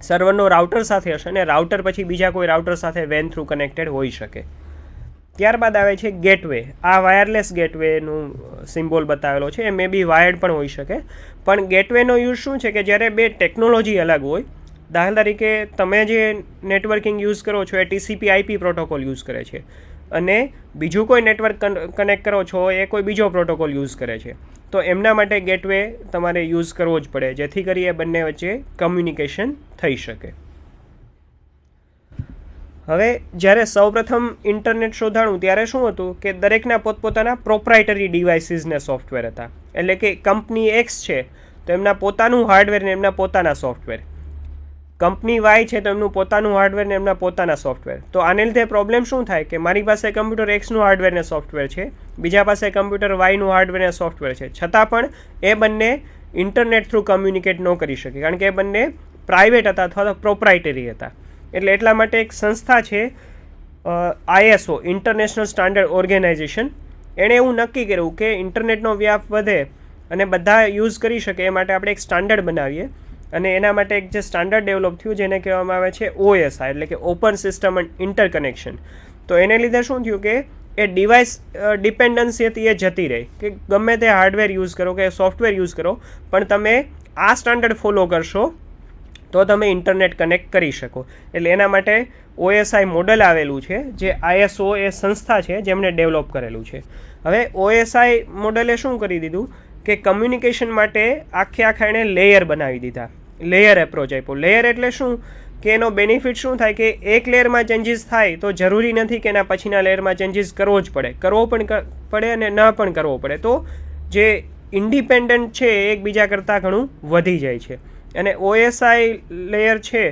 સર્વરનો રાઉટર સાથે હશે અને રાઉટર પછી બીજા કોઈ રાઉટર સાથે વેન થ્રુ કનેક્ટેડ હોઈ શકે. ત્યારબાદ આવે છે ગેટવે. આ વાયરલેસ ગેટવેનું સિમ્બોલ બતાવેલો છે. એ મે બી વાયર્ડ પણ હોઈ શકે. પણ ગેટવેનો યુઝ શું છે કે જ્યારે બે ટેકનોલોજી અલગ હોય, દાખલા તરીકે તમે જે નેટવર્કિંગ યુઝ કરો છો એ TCP IP પ્રોટોકોલ યુઝ કરે છે અને બીજું કોઈ નેટવર્ક કનેક્ટ કરો છો એ કોઈ બીજો પ્રોટોકોલ યુઝ કરે છે, તો એમના માટે ગેટવે તમારે યુઝ કરવો જ પડે, જેથી કરી એ બંને વચ્ચે કમ્યુનિકેશન થઈ શકે. હવે જ્યારે સૌપ્રથમ ઇન્ટરનેટ શોધાણું ત્યારે શું હતું કે દરેકના પોતપોતાના પ્રોપ્રાઇટરી ડિવાઇસીસને સોફ્ટવેર હતા. એટલે કે કંપની એક્સ છે તો એમના પોતાનું હાર્ડવેર ને એમના પોતાના સોફ્ટવેર, કંપની વાય છે તો એમનું પોતાનું હાર્ડવેર ને એમના પોતાના સોફ્ટવેર. તો આને લીધે પ્રોબ્લેમ શું થાય કે મારી પાસે કમ્પ્યુટર એક્સનું હાર્ડવેર ને સોફ્ટવેર છે, બીજા પાસે કમ્પ્યુટર વાયનું હાર્ડવેર ને સોફ્ટવેર છે, છતાં પણ એ બંને ઇન્ટરનેટ થ્રુ કમ્યુનિકેટ ન કરી શકે, કારણ કે એ બંને પ્રાઇવેટ હતા અથવા તો પ્રોપ્રાઇટરી હતા. એટલે એટલા માટે એક સંસ્થા છે ISO, ઇન્ટરનેશનલ સ્ટાન્ડર્ડ ઓર્ગેનાઇઝેશન, એણે એવું નક્કી કર્યું કે ઇન્ટરનેટનો વ્યાપ વધે અને બધા યુઝ કરી શકે એ માટે આપણે એક સ્ટાન્ડર્ડ બનાવીએ. અને એના માટે એક જે સ્ટાન્ડર્ડ ડેવલપ થયું જેને કહેવામાં આવે છે OSI, એટલે કે ઓપન સિસ્ટમ એન્ડ ઇન્ટરકનેક્શન. તો એને લીધે શું થયું કે એ ડિવાઇસ ડિપેન્ડન્સી હતી એ જતી રહી, કે ગમે તે હાર્ડવેર યુઝ કરો કે સોફ્ટવેર યુઝ કરો પણ તમે આ સ્ટાન્ડર્ડ ફોલો કરશો તો તમે ઇન્ટરનેટ કનેક્ટ કરી શકો. એટલે એના માટે OSI મોડલ આવેલું છે, જે ISO એ સંસ્થા છે જેમણે ડેવલપ કરેલું છે. હવે OSI મોડલે શું કરી દીધું કે કમ્યુનિકેશન માટે આખા એણે લેયર બનાવી દીધા, લેયર એપ્રોચ આપ્યો. લેયર એટલે શું કે એનો બેનિફિટ શું થાય કે એક લેયરમાં ચેન્જીસ થાય તો જરૂરી નથી કે એના પછીના લેયરમાં ચેન્જીસ કરવો જ પડે, કરવો પણ પડે અને ન પણ કરવો પડે. તો જે ઇન્ડિપેન્ડન્ટ છે એ એકબીજા કરતાં ઘણું વધી જાય છે. અને OSI લેયર છે,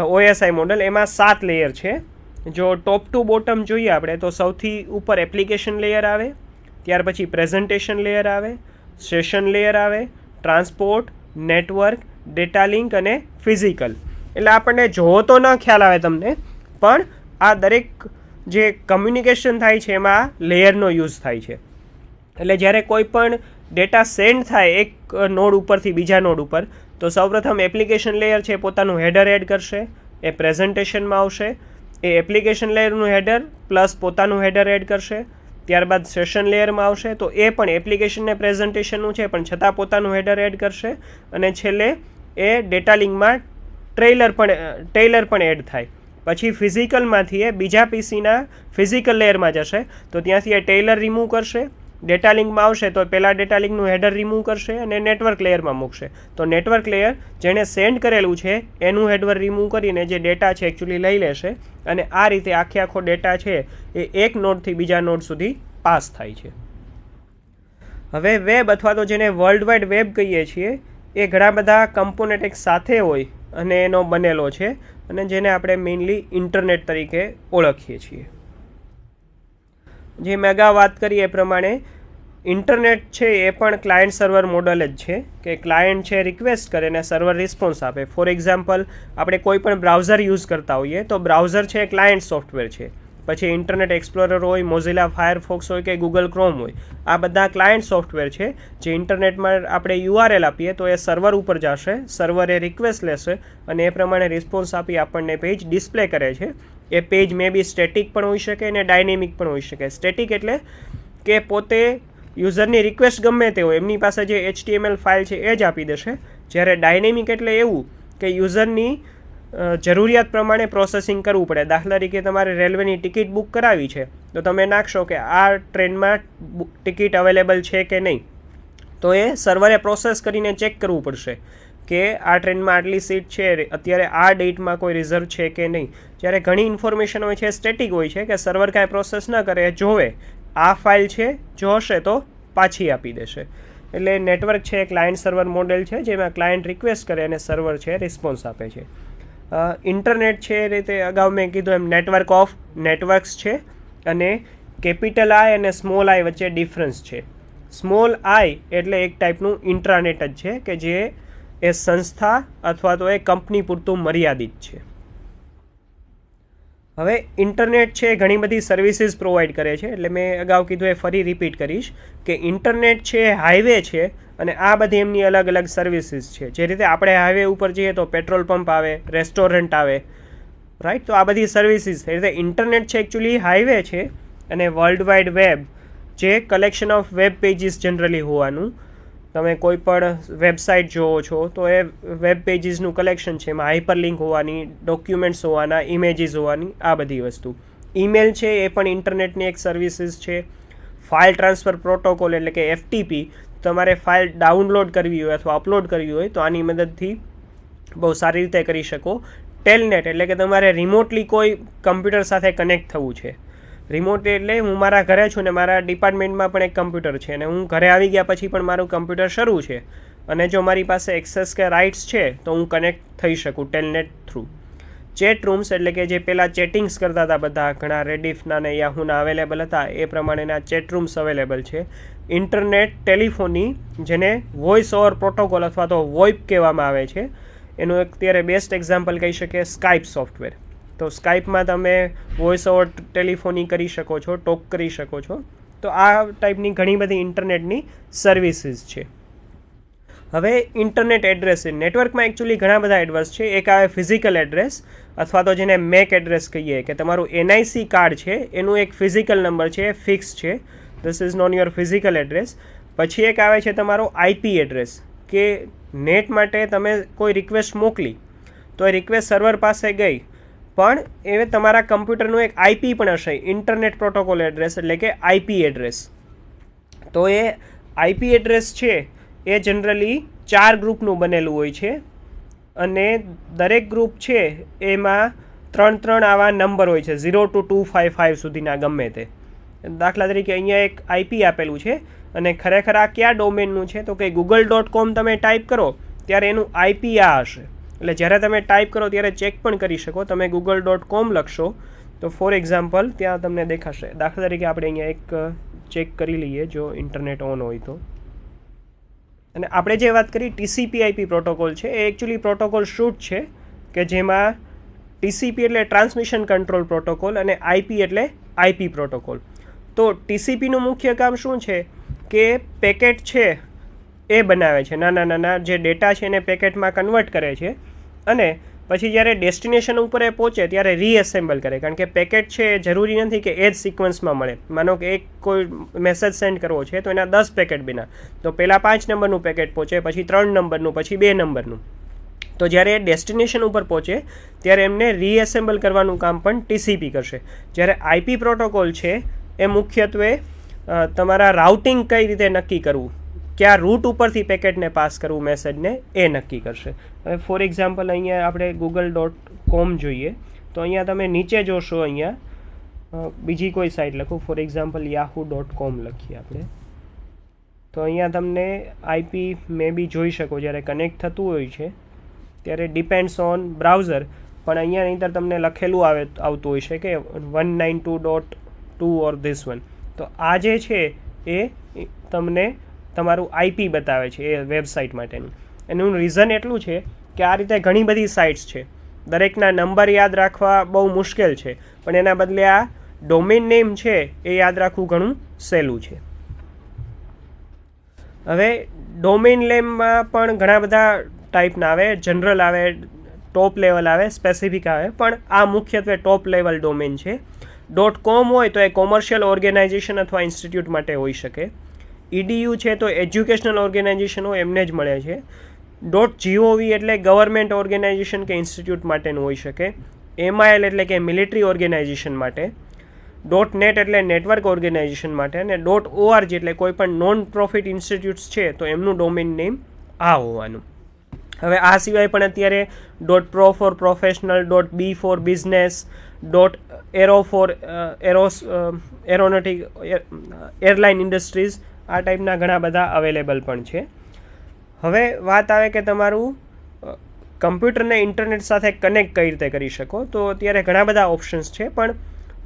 OSI મોડલ, એમાં 7 લેયર છે. જો ટોપ ટુ બોટમ જોઈએ આપણે તો સૌથી ઉપર એપ્લિકેશન લેયર આવે, ત્યાર પછી પ્રેઝન્ટેશન લેયર આવે, સેશન લેયર આવે, ટ્રાન્સપોર્ટ, નેટવર્ક, ડેટા લિંક અને ફિઝિકલ. એટલે આપણને જોવો તો ન ખ્યાલ આવે તમને, પણ આ દરેક જે કમ્યુનિકેશન થાય છે એમાં લેયરનો યુઝ થાય છે. એટલે જ્યારે કોઈ પણ ડેટા સેન્ડ થાય એક નોડ ઉપરથી બીજા નોડ ઉપર, તો સૌપ્રથમ એપ્લિકેશન લેયર છે પોતાનું હેડર એડ કરશે, એ પ્રેઝન્ટેશનમાં આવશે, એ એપ્લિકેશન લેયરનું હેડર પ્લસ પોતાનું હેડર એડ કરશે. ત્યારબાદ સેશન લેયરમાં આવશે તો એ પણ એપ્લિકેશનને પ્રેઝન્ટેશનનું છે પણ છતાં પોતાનું હેડર એડ કરશે. અને છેલ્લે એ ડેટા લિંકમાં ટેલર પણ એડ થાય. પછી ફિઝિકલમાંથી એ બીજા પીસીના ફિઝિકલ લેયરમાં જશે તો ત્યાંથી એ ટેલર રિમૂવ કરશે. ડેટા લિંકમાં આવશે તો પહેલાં ડેટા લિંકનું હેડર રિમૂવ કરશે અને નેટવર્ક લેયરમાં મૂકશે. તો નેટવર્ક લેયર જેણે સેન્ડ કરેલું છે એનું હેડર રિમૂવ કરીને જે ડેટા છે એકચ્યુઅલી લઈ લેશે અને આ રીતે આખો ડેટા છે એ એક નોડથી બીજા નોડ સુધી પાસ થાય છે. હવે વેબ અથવા તો જેને વર્લ્ડ વાઇડ વેબ કહીએ છીએ એ ઘણા બધા કમ્પોનેન્ટ એક સાથે હોય અને એનો બનેલો છે અને જેને આપણે મેઇનલી ઇન્ટરનેટ તરીકે ઓળખીએ છીએ. જે મેં અગાઉ વાત કરી એ પ્રમાણે ઇન્ટરનેટ છે એ પણ ક્લાયન્ટ સર્વર મોડલ જ છે, કે ક્લાયન્ટ છે રિક્વેસ્ટ કરે અને સર્વર રિસ્પોન્સ આપે. ફોર એક્ઝામ્પલ, આપણે કોઈ પણ બ્રાઉઝર યુઝ કરતા હોઈએ તો બ્રાઉઝર છે એ ક્લાયન્ટ સોફ્ટવેર છે. પછી ઇન્ટરનેટ એક્સપ્લોરર હોય, મોઝિલા ફાયરફોક્સ હોય કે ગૂગલ ક્રોમ હોય, આ બધા ક્લાયન્ટ સોફ્ટવેર છે જે ઇન્ટરનેટમાં આપણે URL આપીએ તો એ સર્વર ઉપર જશે, સર્વર એ રિક્વેસ્ટ લેશે અને એ પ્રમાણે રિસ્પોન્સ આપી આપણને પેજ ડિસ્પ્લે કરે છે. એ પેજ મે બી સ્ટેટિક પણ હોઈ શકે અને ડાયનેમિક પણ હોઈ શકે. સ્ટેટિક એટલે કે પોતે યુઝરની રિક્વેસ્ટ ગમે તે હોય એમની પાસે જે HTML ફાઇલ છે એ જ આપી દેશે. જ્યારે ડાયનેમિક એટલે એવું કે યુઝરની જરૂરિયાત પ્રમાણે પ્રોસેસિંગ કરવું પડે. દાખલા તરીકે તમારે રેલવેની ટિકિટ બુક કરાવી છે તો તમે નાખશો કે આ ટ્રેનમાં ટિકિટ અવેલેબલ છે કે નહીં, તો એ સર્વરે પ્રોસેસ કરીને ચેક કરવું પડશે કે આ ટ્રેનમાં આટલી સીટ છે, અત્યારે આ ડેટમાં કોઈ રિઝર્વ છે કે નહીં. જ્યારે ઘણી ઇન્ફોર્મેશન હોય છે સ્ટેટિક હોય છે કે સર્વર કાંઈ પ્રોસેસ ન કરે, જોવે આ ફાઇલ છે, જો હશે તો પાછી આપી દેશે. એટલે નેટવર્ક છે ક્લાયન્ટ સર્વર મોડેલ છે જેમાં ક્લાયન્ટ રિક્વેસ્ટ કરે અને સર્વર છે રિસ્પોન્સ આપે છે. ઇન્ટરનેટ છે એ રીતે અગાઉ મેં કીધું એમ નેટવર્ક ઓફ નેટવર્ક્સ છે અને કેપિટલ I અને સ્મોલ I વચ્ચે ડિફરન્સ છે. સ્મોલ I એટલે એક ટાઈપનું ઇન્ટ્રાનેટ જ છે કે જે એ સંસ્થા અથવા તો એ કંપની પૂરતું મર્યાદિત છે. હવે ઇન્ટરનેટ છે ઘણી બધી સર્વિસીસ પ્રોવાઈડ કરે છે, એટલે મેં અગાઉ કીધું એ ફરી રિપીટ કરીશ કે ઇન્ટરનેટ છે હાઈવે છે અને આ બધી એમની અલગ અલગ સર્વિસીસ છે. જે રીતે આપણે હાઈવે ઉપર જઈએ તો પેટ્રોલ પંપ આવે, રેસ્ટોરન્ટ આવે, રાઈટ. તો આ બધી સર્વિસીસ એ રીતે ઇન્ટરનેટ છે એકચ્યુઅલી હાઈવે છે અને વર્લ્ડ વાઇડ વેબ જે collection of web pages generally હોવાનું. તમે કોઈ પણ વેબસાઇટ જોવો છો તો એ વેબ પેજીસનું કલેક્શન છે, એમાં હાઇપરલિંક હોવાની, ડોક્યુમેન્ટ્સ હોવાના, ઇમેજીસ હોવાની, આ બધી વસ્તુ. ઈમેલ છે એ પણ ઇન્ટરનેટની એક સર્વિસીસ છે. ફાઇલ ટ્રાન્સફર પ્રોટોકોલ એટલે કે FTP, તમારે ફાઇલ ડાઉનલોડ કરવી હોય અથવા અપલોડ કરવી હોય તો આની મદદથી બહુ સારી રીતે કરી શકો. ટેલનેટ એટલે કે તમારે રિમોટલી કોઈ કમ્પ્યુટર સાથે કનેક્ટ થવું છે. રિમોટ એટલે હું મારા ઘરે છું ને મારા ડિપાર્ટમેન્ટમાં પણ એક કમ્પ્યુટર છે અને હું ઘરે આવી ગયા પછી પણ મારું કમ્પ્યુટર શરૂ છે અને જો મારી પાસે એક્સેસ કે રાઇટ્સ છે તો હું કનેક્ટ થઈ શકું ટેલનેટ થ્રુ. ચેટ રૂમ્સ એટલે કે જે પહેલાં ચેટિંગ્સ કરતા હતા બધા ઘણા રેડિફના ને યાહુના અવેલેબલ હતા એ પ્રમાણેના ચેટ રૂમ્સ અવેલેબલ છે. ઇન્ટરનેટ ટેલિફોની જેને વોઇસ ઓવર પ્રોટોકોલ અથવા તો વોઇપ કહેવામાં આવે છે, એનું અત્યારે બેસ્ટ એક્ઝામ્પલ કહી શકીએ સ્કાઇપ સોફ્ટવેર. તો સ્કાઇપમાં તમે વોઇસ ઓવર ટેલિફોની કરી શકો છો, ટોક કરી શકો છો. તો આ ટાઈપની ઘણી બધી ઇન્ટરનેટની સર્વિસીસ છે. હવે ઇન્ટરનેટ એડ્રેસ, નેટવર્કમાં એકચ્યુઅલી ઘણા બધા એડ્રેસ છે. એક આવે ફિઝિકલ એડ્રેસ અથવા તો જેને મેક એડ્રેસ કહીએ કે તમારું NIC કાર્ડ છે એનું એક ફિઝિકલ નંબર છે, ફિક્સ છે. This is known your physical address. પછી એક આવે છે તમારો IP એડ્રેસ કે નેટ માટે તમે કોઈ રિક્વેસ્ટ મોકલી તો એ રિક્વેસ્ટ સર્વર પાસે ગઈ પણ એ તમારા કમ્પ્યુટરનું એક IP પણ હશે, ઇન્ટરનેટ પ્રોટોકોલ એડ્રેસ એટલે કે IP એડ્રેસ. તો એ IP એડ્રેસ છે એ જનરલી 4 ગ્રુપનું બનેલું હોય છે અને દરેક ગ્રુપ છે એમાં 3 આવા નંબર હોય છે, 0 to 255 સુધીના ગમે તે. દાખલા તરીકે અહીંયા એક IP આપેલું છે અને ખરેખર આ કયા ડોમેનનું છે તો કે google.com તમે ટાઈપ કરો ત્યારે એનું IP આ હશે. એટલે જ્યારે તમે ટાઈપ કરો ત્યારે ચેક પણ કરી શકો. તમે google.com લખશો તો ફોર એક્ઝામ્પલ ત્યાં તમને દેખાશે. દાખલા તરીકે આપણે અહીંયા એક ચેક કરી લઈએ જો ઇન્ટરનેટ ઓન હોય તો. અને આપણે જે વાત કરી TCP/IP પ્રોટોકોલ છે એ એકચ્યુઅલી પ્રોટોકોલ શૂટ છે કે જેમાં TCP એટલે ટ્રાન્સમિશન કંટ્રોલ પ્રોટોકોલ અને IP એટલે IP પ્રોટોકોલ. તો TCPનું મુખ્ય કામ શું છે કે પેકેટ છે એ બનાવે છે, નાના નાના જે ડેટા છે એને પેકેટમાં કન્વર્ટ કરે છે અને પછી જ્યારે ડેસ્ટિનેશન ઉપર એ પહોંચે ત્યારે રીએસેમ્બલ કરે. કારણ કે પેકેટ છે એ જરૂરી નથી કે એ જ સિક્વન્સમાં મળે. માનો કે એક કોઈ મેસેજ સેન્ડ કરવો છે તો એના 10 પેકેટ બન્યા, તો પહેલાં 5 નંબરનું પેકેટ પહોંચે, પછી 3 નંબરનું, પછી 2 નંબરનું. તો જ્યારે એ ડેસ્ટિનેશન ઉપર પહોંચે ત્યારે એમને રીએસેમ્બલ કરવાનું કામ પણ TCP કરશે. જ્યારે IP પ્રોટોકોલ છે એ મુખ્યત્વે તમારા રાઉટિંગ કઈ રીતે નક્કી કરવું, કયા રૂટ ઉપરથી પેકેટને પાસ કરવું મેસેજને એ નક્કી કરશે. હવે ફોર એક્ઝામ્પલ અહીંયા આપણે google.com જોઈએ તો અહીંયા તમે નીચે જોશો, અહીંયા બીજી કોઈ સાઇટ લખું, ફોર એક્ઝામ્પલ yahoo.com લખીએ આપણે તો અહીંયા તમને IP મે બી જોઈ શકો જ્યારે કનેક્ટ થતું હોય છે ત્યારે ડિપેન્ડ્સ ઓન બ્રાઉઝર, પણ અહીંયા નહીંતર તમને લખેલું આવતું હોય છે કે 192.2 ઓર ધીસ વન. તો આ જે છે એ તમને તમારું IP બતાવે છે એ વેબસાઇટ માટેનું. એનું રીઝન એટલું છે કે આ રીતે ઘણી બધી સાઇટ્સ છે, દરેકના નંબર યાદ રાખવા બહુ મુશ્કેલ છે, પણ એના બદલે આ ડોમેન નેમ છે એ યાદ રાખવું ઘણું સહેલું છે. હવે ડોમેન નેમમાં પણ ઘણા બધા ટાઈપના આવે, જનરલ આવે, ટોપ લેવલ આવે, સ્પેસિફિક આવે, પણ આ મુખ્યત્વે ટોપ લેવલ ડોમેન છે. .com હોય તો એ કોમર્શિયલ ઓર્ગેનાઇઝેશન અથવા ઇન્સ્ટિટ્યૂટ માટે હોઈ શકે. EDU છે તો એજ્યુકેશનલ ઓર્ગેનાઇઝેશન હોય એમને જ મળે છે. .gov એટલે ગવર્મેન્ટ ઓર્ગેનાઇઝેશન કે ઇન્સ્ટિટ્યૂટ માટેનું હોઈ શકે. MIL એટલે કે મિલિટરી ઓર્ગેનાઇઝેશન માટે. .net એટલે નેટવર્ક ઓર્ગેનાઇઝેશન માટે અને .org એટલે કોઈ પણ નોન પ્રોફિટ ઇન્સ્ટિટ્યૂટ્સ છે તો એમનું ડોમેન નેમ આ હોવાનું. હવે આ સિવાય પણ અત્યારે .pro for professional, .b for business, .aero for aeronautic airline industries, આ ટાઈપના ઘણા બધા અવેલેબલ પણ છે. હવે વાત આવે કે તમારું કમ્પ્યુટરને ઇન્ટરનેટ સાથે કનેક્ટ કઈ રીતે કરી શકો, તો અત્યારે ઘણા બધા ઓપ્શન્સ છે, પણ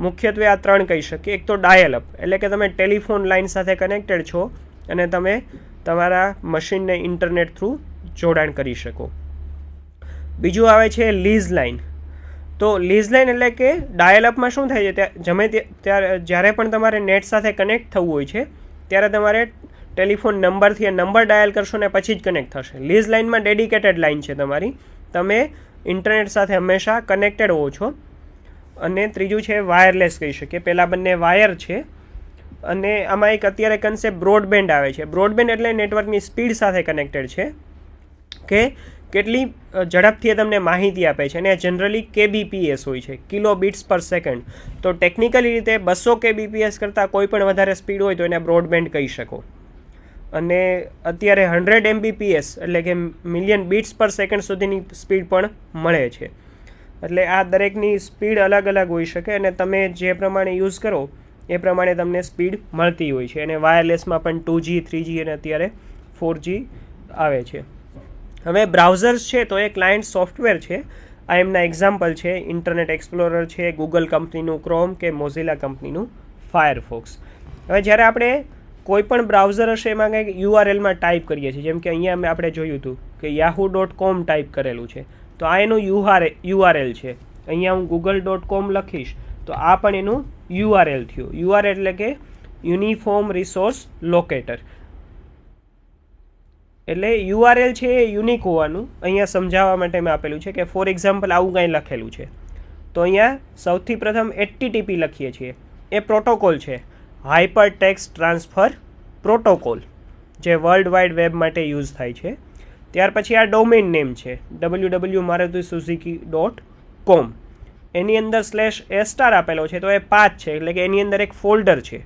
મુખ્યત્વે આ 3 કહી શકીએ. એક તો ડાયલ અપ એટલે કે તમે ટેલિફોન લાઇન સાથે કનેક્ટેડ છો અને તમે તમારા મશીનને ઇન્ટરનેટ થ્રુ જોડાણ કરી શકો. બીજું આવે છે લીઝ લાઇન. તો લીઝ લાઇન એટલે કે ડાયલ અપમાં શું થાય છે, જ્યારે પણ તમારે નેટ સાથે કનેક્ટ થવું હોય છે ત્યારે તમારે ટેલિફોન નંબરથી નંબર ડાયલ કરશો ને પછી જ કનેક્ટ થશે. લીઝ લાઇનમાં ડેડિકેટેડ લાઇન છે તમારી, તમે ઇન્ટરનેટ સાથે હંમેશા કનેક્ટેડ હોવો છો. અને ત્રીજું છે વાયરલેસ કહી શકીએ, પહેલાં બંને વાયર છે. અને આમાં એક અત્યારે કન્સેપ્ટ બ્રોડબેન્ડ આવે છે. બ્રોડબેન્ડ એટલે નેટવર્કની સ્પીડ સાથે કનેક્ટેડ છે કે કેટલી ઝડપથી એ તમને માહિતી આપે છે, અને જનરલી KBPS હોય છે, કિલો બીટ્સ પર સેકન્ડ. તો ટેકનિકલી રીતે 200 KBPS કરતાં કોઈ પણ વધારે સ્પીડ હોય તો એને બ્રોડબેન્ડ કહી શકો. અને અત્યારે 100 MBPS એટલે કે મિલિયન બીટ્સ પર સેકન્ડ સુધીની સ્પીડ પણ મળે છે. એટલે આ દરેકની સ્પીડ અલગ અલગ હોઈ શકે, અને તમે જે પ્રમાણે યુઝ કરો એ પ્રમાણે તમને સ્પીડ મળતી હોય છે. અને વાયરલેસમાં પણ 2G 3G અને અત્યારે 4G આવે છે. હવે બ્રાઉઝર્સ છે તો એ ક્લાયન્ટ સોફ્ટવેર છે. આ એમના એક્ઝામ્પલ છે, ઇન્ટરનેટ એક્સપ્લોરર છે, ગૂગલ કંપનીનું ક્રોમ કે મોઝિલા કંપનીનું ફાયરફોક્સ. હવે જ્યારે આપણે કોઈ પણ બ્રાઉઝર હશે એમાં કંઈક URLમાં ટાઈપ કરીએ છીએ, જેમ કે અહીંયા આપણે જોયું હતું કે yahoo.com ટાઈપ કરેલું છે, તો આ એનું URL છે. અહીંયા હું google.com લખીશ તો આ પણ એનું URL થયું. URL એટલે કે યુનિફોર્મ રિસોર્સ લોકેટર. એટલે URL છે એ યુનિક હોવાનું અહીંયા સમજાવવા માટે મેં આપેલું છે કે ફોર એક્ઝામ્પલ આવું કાંઈ લખેલું છે તો અહીંયા સૌથી પ્રથમ HTTP લખીએ છીએ, એ પ્રોટોકોલ છે, હાઇપર ટેક્સ્ટ ટ્રાન્સફર પ્રોટોકોલ, જે વર્લ્ડ વાઇડ વેબ માટે યુઝ થાય છે. ત્યાર પછી આ ડોમેઇન નેમ છે www.marutisuzuki.com. એની અંદર /a* આપેલો છે તો એ પાથ છે, એટલે કે એની અંદર એક ફોલ્ડર છે,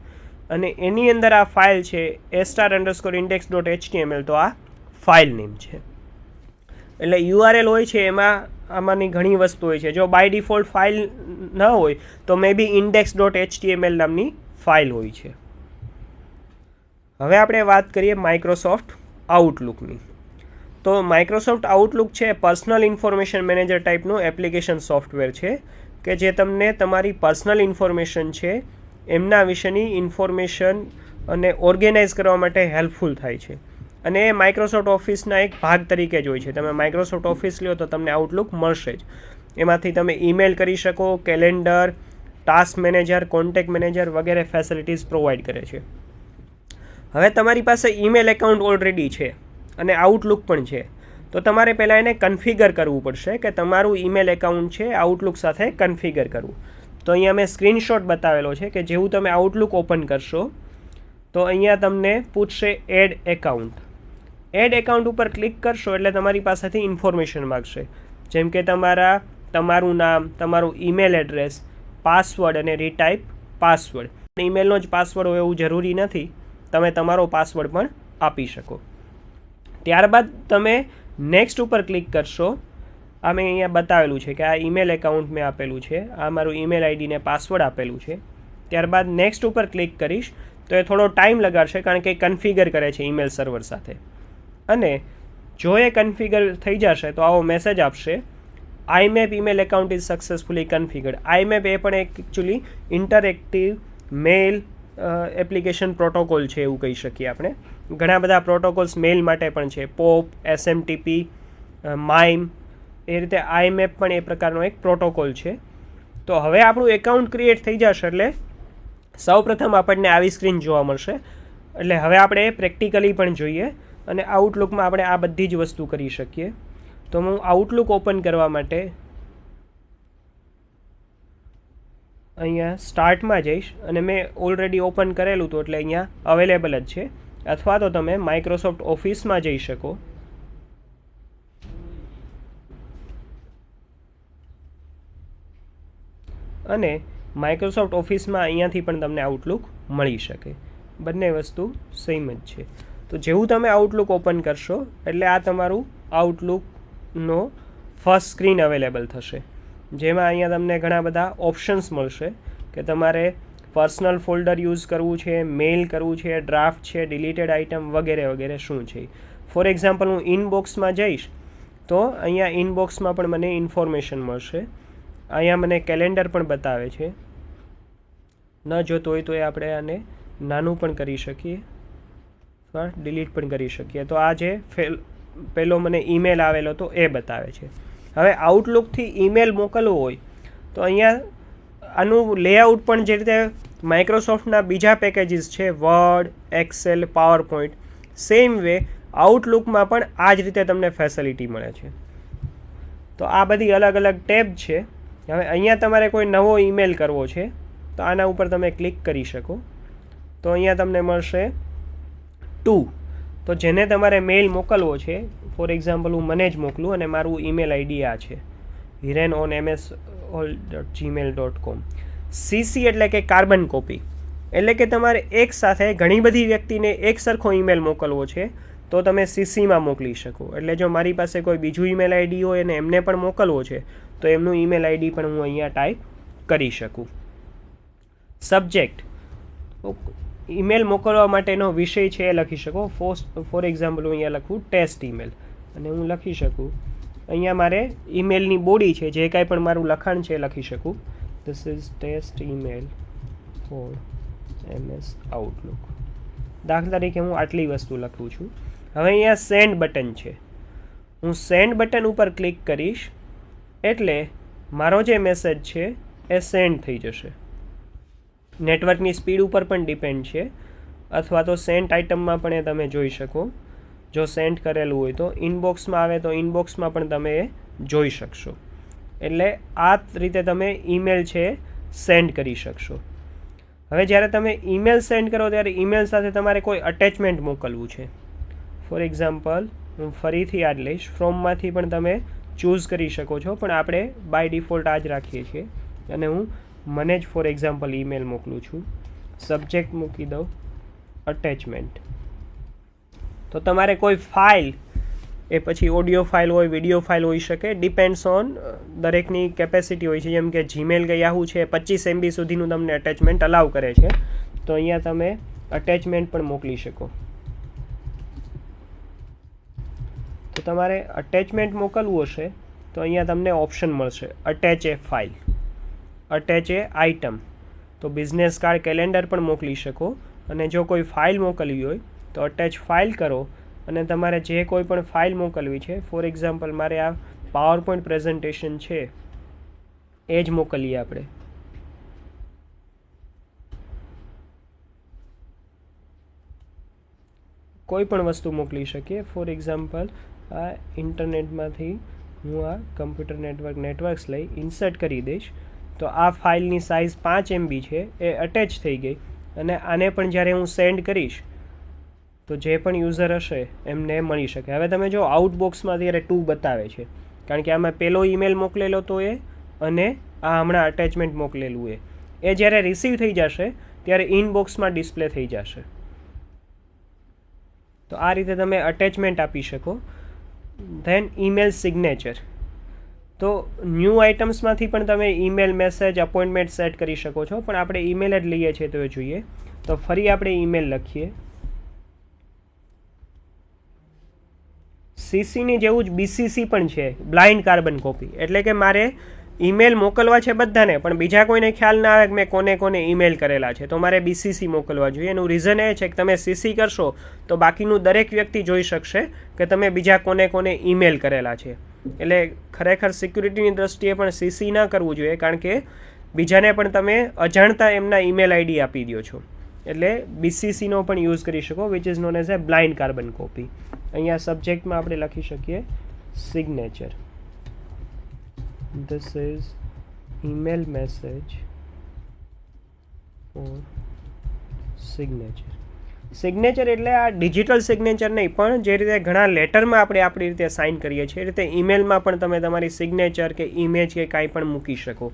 અને એની અંદર આ ફાઇલ છે a*_index.html, તો આ ફાઇલ નેમ છે. એટલે URL હોય છે એમાં આમાંની ઘણી વસ્તુ હોય છે. જો બાય ડિફોલ્ટ ફાઇલ ન હોય તો મે બી index.html નામની ફાઇલ હોય છે. હવે આપણે વાત કરીએ માઇક્રોસોફ્ટ આઉટલુકની. તો માઇક્રોસોફ્ટ આઉટલુક છે પર્સનલ ઇન્ફોર્મેશન મેનેજર ટાઈપનું એપ્લિકેશન સોફ્ટવેર છે કે જે તમને તમારી પર્સનલ ઇન્ફોર્મેશન છે એમના વિશેની ઇન્ફોર્મેશન અને ઓર્ગેનાઇઝ કરવા માટે હેલ્પફુલ થાય છે. અને એ માઇક્રોસોફ્ટ ઓફિસના એક ભાગ તરીકે જ હોય છે. તમે માઇક્રોસોફ્ટ ઓફિસ લ્યો તો તમને આઉટલુક મળશે જ. એમાંથી તમે ઈમેલ કરી શકો, calendar, task manager, contact manager વગેરે ફેસિલિટીઝ પ્રોવાઈડ કરે છે. હવે તમારી પાસે ઈમેલ એકાઉન્ટ ઓલરેડી છે અને આઉટલુક પણ છે, તો તમારે પહેલાં એને કન્ફિગર કરવું પડશે કે તમારું ઈમેલ એકાઉન્ટ છે આઉટલુક સાથે કન્ફિગર કરવું. તો અહીંયા મેં સ્ક્રીનશોટ બતાવેલો છે કે જેવું તમે આઉટલુક ઓપન કરશો તો અહીંયા તમને પૂછશે એડ એકાઉન્ટ. એડ એકાઉન્ટ ઉપર ક્લિક કરશો એટલે તમારી પાસેથી ઇન્ફોર્મેશન માગશે, જેમ કે તમારું નામ, તમારું ઈમેલ એડ્રેસ, પાસવર્ડ અને રીટાઈપ પાસવર્ડ. ઈમેલનો જ પાસવર્ડ હોય એવું જરૂરી નથી, તમે તમારો પાસવર્ડ પણ આપી શકો. ત્યારબાદ તમે નેક્સ્ટ ઉપર ક્લિક કરશો. આ મેં અહીંયા બતાવેલું છે કે આ ઈમેલ એકાઉન્ટ મેં આપેલું છે, આ મારું ઈમેલ આઈડી ને પાસવર્ડ આપેલું છે. ત્યારબાદ નેક્સ્ટ ઉપર ક્લિક કરીશ તો એ થોડો ટાઈમ લગાડશે, કારણ કે કન્ફિગર કરે છે ઈમેલ સર્વર સાથે. અને જો એ કન્ફિગર થઈ જશે તો આવો મેસેજ આપશે, IMAP email account is successfully configured. IMAP એ પણ એક actually interactive mail application protocol છે એવું કહી શકીએ આપણે. ઘણા બધા પ્રોટોકોલ્સ મેલ માટે પણ છે, POP, SMTP, MIME, એ રીતે IMAP પણ એ પ્રકારનો એક પ્રોટોકોલ છે. તો હવે આપણું એકાઉન્ટ ક્રિએટ થઈ જશે એટલે સૌપ્રથમ આપણને આવી સ્ક્રીન જોવા મળશે. એટલે હવે આપણે પ્રેક્ટિકલી પણ જોઈએ અને આઉટલુકમાં આપણે આ બધી જ વસ્તુ કરી શકીએ. તો હું આઉટલુક ઓપન કરવા માટે અહીંયા સ્ટાર્ટમાં જઈશ, અને મેં ઓલરેડી ઓપન કરેલું હતું એટલે અહીંયા અવેલેબલ જ છે. અથવા તો તમે માઇક્રોસોફ્ટ ઓફિસમાં જઈ શકો. અને માઇક્રોસોફ્ટ ઓફિસમાં અહીંયાથી પણ તમને આઉટલુક મળી શકે. બંને વસ્તુ સેમ જ છે. તો જેવું તમે આઉટલુક ઓપન કરશો એટલે આ તમારું આઉટલુકનો ફર્સ્ટ સ્ક્રીન અવેલેબલ થશે, જેમાં અહીંયા તમને ઘણા બધા ઓપ્શન્સ મળશે કે તમારે પર્સનલ ફોલ્ડર યુઝ કરવું છે, મેઇલ કરવું છે, ડ્રાફ્ટ છે, ડિલીટેડ આઇટમ વગેરે વગેરે શું છે. ફોર એક્ઝામ્પલ હું ઇનબોક્સમાં જઈશ તો અહીંયા ઇનબોક્સમાં પણ મને ઇન્ફોર્મેશન મળશે. અહીંયા મને કેલેન્ડર પણ બતાવે છે, ન જોતો હોય તો એ આપણે આને નાનું પણ કરી શકીએ અથવા ડિલીટ પણ કરી શકીએ. તો આ જે પહેલો મને ઈમેલ આવેલો તો એ બતાવે છે. હવે આઉટલુકથી ઈમેલ મોકલવો હોય તો અહીંયા આનું લેઆઉટ પણ જે રીતે માઇક્રોસોફ્ટના બીજા પેકેજીસ છે, Word, Excel, PowerPoint, same way આઉટલુકમાં પણ આ જ રીતે તમને ફેસિલિટી મળે છે. તો આ બધી અલગ અલગ ટેબ છે. હવે અહીંયા તમારે કોઈ નવો ઈમેલ કરવો છે તો આના ઉપર તમે ક્લિક કરી શકો. તો અહીંયા તમને મળશે ટુ. તો જેને તમારે મેઇલ મોકલવો છે, ફોર એક્ઝામ્પલ હું મને જ મોકલું અને મારું ઈમેલ આઈડી આ છે, hirenonmsall@gmail.com. CC એટલે કે કાર્બન કોપી, એટલે કે તમારે એક સાથે ઘણી બધી વ્યક્તિને એક સરખો ઈમેલ મોકલવો છે તો તમે CCમાં મોકલી શકો. એટલે જો મારી પાસે કોઈ બીજું ઈમેલ આઈડી હોય અને એમને પણ મોકલવો છે તો એમનું ઈમેલ આઈડી પણ હું અહીંયા ટાઈપ કરી શકું. સબ્જેક્ટ, ઈમેલ મોકલવા માટેનો વિષય છે એ લખી શકો. ફોર એક્ઝામ્પલ હું અહીંયા લખું ટેસ્ટ ઈમેલ અને હું લખી શકું અહીંયા મારે ઈમેલની બોડી છે, જે કાંઈ પણ મારું લખાણ છે એ લખી શકું. This is test email for MS Outlook. દાખલા તરીકે હું આટલી વસ્તુ લખું છું. હવે અહીંયા સેન્ડ બટન છે, હું સેન્ડ બટન ઉપર ક્લિક કરીશ એટલે મારો જે મેસેજ છે એ સેન્ડ થઈ જશે. નેટવર્કની સ્પીડ ઉપર પણ ડિપેન્ડ છે, અથવા તો સેન્ટ આઇટમમાં પણ એ તમે જોઈ શકો. જો સેન્ડ કરેલું હોય તો ઇનબોક્સમાં આવે તો ઇનબોક્સમાં પણ તમે એ જોઈ શકશો. એટલે આ રીતે તમે ઈમેલ છે સેન્ડ કરી શકશો. હવે જ્યારે તમે ઈમેલ સેન્ડ કરો ત્યારે ઈમેલ સાથે તમારે કોઈ અટેચમેન્ટ મોકલવું છે. ફોર એક્ઝામ્પલ હું ફરીથી આ જ લઈશ, ફ્રોમમાંથી પણ તમે ચૂઝ કરી શકો છો, પણ આપણે બાય ડિફોલ્ટ આ જ રાખીએ છીએ અને હું મને જ ફોર એક્ઝામ્પલ ઈમેલ મોકલું છું. સબ્જેક્ટ મૂકી દઉં અટેચમેન્ટ. તો તમારે કોઈ ફાઇલ, એ પછી ઓડિયો ફાઇલ હોય, વિડીયો ફાઇલ હોઈ શકે, ડિપેન્ડ્સ ઓન દરેકની કેપેસિટી હોય છે. જેમ કે જીમેલ કે યાહુ છે 25 MB સુધીનું તમને અટેચમેન્ટ અલાઉ કરે છે, તો અહીંયા તમે અટેચમેન્ટ પણ મોકલી શકો. તો તમારે અટેચમેન્ટ મોકલવું હશે તો અહીંયા તમને ઓપ્શન મળશે અટેચ એ ફાઇલ, અટેચ એ આઇટમ. તો બિઝનેસ કાર્ડ, કેલેન્ડર પણ મોકલી શકો. અને જો કોઈ ફાઇલ મોકલવી હોય તો અટેચ ફાઇલ કરો અને તમારે જે કોઈ પણ ફાઇલ મોકલવી છે, ફોર એક્ઝામ્પલ મારે આ પાવર પોઈન્ટ પ્રેઝન્ટેશન છે એ જ મોકલીએ આપણે. કોઈ પણ વસ્તુ મોકલી શકીએ. ફોર એક્ઝામ્પલ આ ઇન્ટરનેટમાંથી હું આ કમ્પ્યુટર નેટવર્ક્સ લઈ ઇન્સર્ટ કરી દઈશ તો આ ફાઇલની સાઇઝ 5 MB છે એ અટેચ થઈ ગઈ. અને આને પણ જ્યારે હું સેન્ડ કરીશ તો જે પણ યુઝર હશે એમને મળી શકે. હવે તમે જો આઉટબોક્સમાં અત્યારે 2 બતાવે છે, કારણ કે આમાં પહેલો ઈમેલ મોકલેલો તો એ અને આ હમણાં અટેચમેન્ટ મોકલેલું એ જ્યારે રિસીવ થઈ જશે ત્યારે ઇનબોક્સમાં ડિસ્પ્લે થઈ જશે. તો આ રીતે તમે અટેચમેન્ટ આપી શકો. Then email signature. તો ન્યૂ આઇટમ્સમાંથી પણ તમે ઈમેલ, મેસેજ, અપોઇન્ટમેન્ટ સેટ કરી શકો છો, પણ આપણે ઈમેલ જ લઈએ છીએ તો એ જોઈએ. તો ફરી આપણે ઈમેલ લખીએ. CCની જેવું જ BCC પણ છે, બ્લાઇન્ડ કાર્બન કોપી. એટલે કે મારે ઈમેલ મોકલવા છે બધાને, પણ બીજા કોઈને ખ્યાલ ના આવે કે મેં કોને કોને ઈમેલ કરેલા છે, તો મારે BCC મોકલવા જોઈએ. એનું રીઝન એ છે કે તમે CC કરશો તો બાકીનું દરેક વ્યક્તિ જોઈ શકશે કે તમે બીજા કોને કોને ઈમેલ કરેલા છે. એટલે ખરેખર સિક્યુરિટીની દ્રષ્ટિએ પણ CC ના કરવું જોઈએ, કારણ કે બીજાને પણ તમે અજાણતા એમના ઈમેલ આઈડી આપી દો છો. એટલે BCCનો પણ યુઝ કરી શકો, which is known as a blind carbon copy. અહીંયા સબ્જેક્ટમાં આપણે લખી શકીએ signature. This is email message or signature. Signature એટલે આ ડિજિટલ સિગ્નેચર નહીં, પણ જે રીતે ઘણા લેટરમાં આપણે આપણી રીતે સાઇન કરીએ છીએ એ રીતે ઈમેલમાં પણ તમે તમારી સિગ્નેચર કે ઇમેજ કે કાંઈ પણ મૂકી શકો.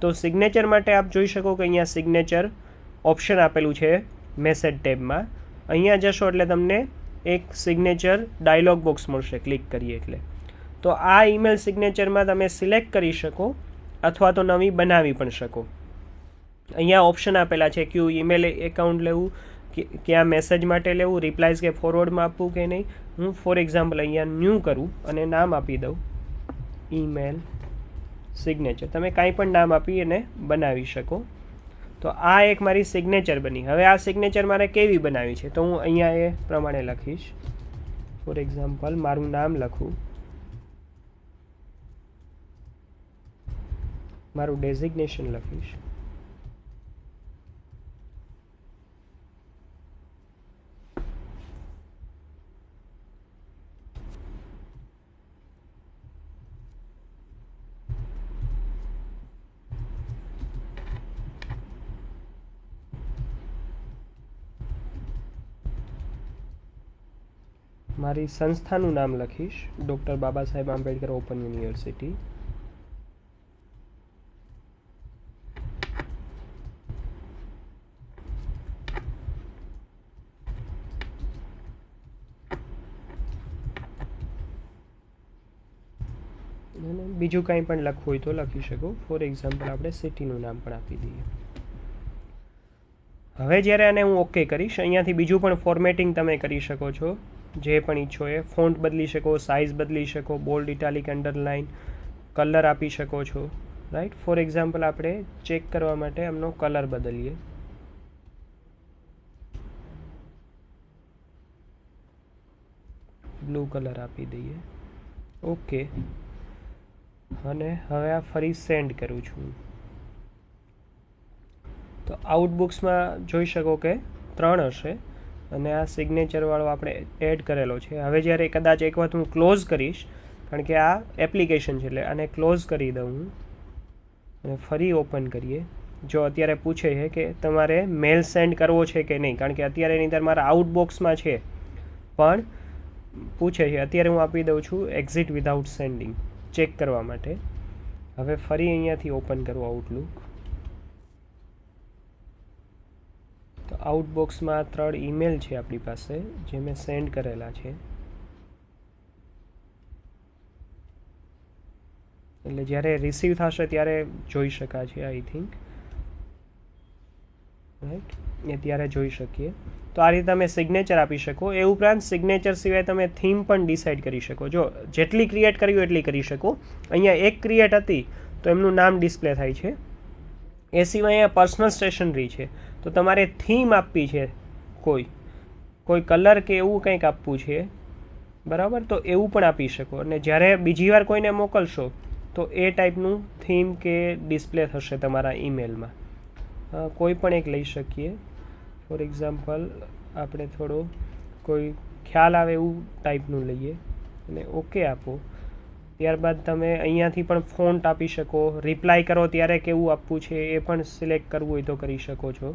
તો સિગ્નેચર માટે આપ જોઈ શકો કે અહીંયા સિગ્નેચર ઓપ્શન આપેલું છે મેસેજ ટેબમાં. અહીંયા જશો એટલે તમને એક સિગ્નેચર ડાયલોગ બોક્સ મળશે ક્લિક કરીએ એટલે. તો આ ઈમેલ સિગ્નેચરમાં તમે સિલેક્ટ કરી શકો અથવા તો નવી બનાવી પણ શકો. અહીંયા ઓપ્શન આપેલા છે કયું ઈમેલ એકાઉન્ટ લેવું, ક્યાં મેસેજ માટે લેવું, રિપ્લાયઝ કે ફોરવર્ડમાં આપવું કે નહીં. હું ફોર એક્ઝામ્પલ અહીંયા ન્યૂ કરું અને નામ આપી દઉં ઈમેલ સિગ્નેચર. તમે કાંઈ પણ નામ આપી અને બનાવી શકો. તો આ એક મારી સિગ્નેચર બની. હવે આ સિગ્નેચર મારે કેવી બનાવી છે તો હું અહીંયા એ પ્રમાણે લખીશ. ફોર એક્ઝામ્પલ મારું નામ લખું મારું ડેઝિગ્નેશન લખીશ. મારી સંસ્થાનું નામ લખીશ doctor Baba Saheb Ambedkar open university. અને બીજું કંઈ પણ લખવું હોય તો લખી શકો. ફોર એક્ઝામ્પલ આપણે સિટીનું નામ પણ આપી દઈએ. હવે જ્યારે આને હું ઓકે કરીશ, અહીંયાથી બીજું પણ ફોર્મેટિંગ તમે કરી શકો છો. જે પણ ઈચ્છો એ ફોન્ટ બદલી શકો, સાઇઝ બદલી શકો, બોલ્ડ, ઇટાલિક, અંડરલાઇન, કલર આપી શકો છો. રાઈટ. ફોર એક્ઝામ્પલ આપણે ચેક કરવા માટે આમનો કલર બદલીએ. બ્લુ કલર આપી દઈએ. ઓકે. અને હવે આ ફરી સેન્ડ કરું છું. તો આઉટબુક્સમાં જોઈ શકો કે 3 હશે અને આ સિગ્નેચરવાળો આપણે એડ કરેલો છે. હવે જ્યારે કદાચ એક વખત હું ક્લોઝ કરીશ, કારણ કે આ એપ્લિકેશન છે એટલે આને ક્લોઝ કરી દઉં હું અને ફરી ઓપન કરીએ. જો અત્યારે પૂછે છે કે તમારે મેલ સેન્ડ કરવો છે કે નહીં, કારણ કે અત્યારે એની અંદર મારા આઉટબોક્સમાં છે પણ પૂછે છે. અત્યારે હું આપી દઉં છું એક્ઝિટ વિધાઉટ સેન્ડિંગ ચેક કરવા માટે. હવે ફરી અહીંયાથી ઓપન કરું આઉટલુક. તો આઉટબોક્સમાં 3 ઈમેલ છે આપણી પાસે જે મેં સેન્ડ કરેલા છે. એટલે જ્યારે રિસીવ થશે ત્યારે જોઈ શકાશે આઈ થિંક. રાઈટ. એ ત્યારે જોઈ શકીએ. તો આ રીતે તમે સિગ્નેચર આપી શકો. એ ઉપરાંત સિગ્નેચર સિવાય તમે થીમ પણ ડિસાઇડ કરી શકો. જો જેટલી ક્રિએટ કરવી હોય એટલી કરી શકો. અહીંયા એક ક્રિએટ હતી તો એમનું નામ ડિસ્પ્લે થાય છે. એ સિવાય અહીંયા પર્સનલ સ્ટેશનરી છે તો તમારે થીમ આપવી છે, કોઈ કલર કે એવું કંઈક આપવું છે, બરાબર, તો એવું પણ આપી શકો. અને જ્યારે બીજી વાર કોઈને મોકલશો તો એ ટાઈપનું થીમ કે ડિસ્પ્લે થશે તમારા ઈમેલમાં. કોઈ પણ એક લઈ શકીએ. ફોર એક્ઝામ્પલ આપણે થોડો કોઈ ખ્યાલ આવે એવું ટાઈપનું લઈએ અને ઓકે આપો. ત્યારબાદ તમે અહીંયાથી પણ ફોન્ટ આપી શકો. રિપ્લાય કરો ત્યારે કેવું આપવું છે એ પણ સિલેક્ટ કરવું હોય તો કરી શકો છો.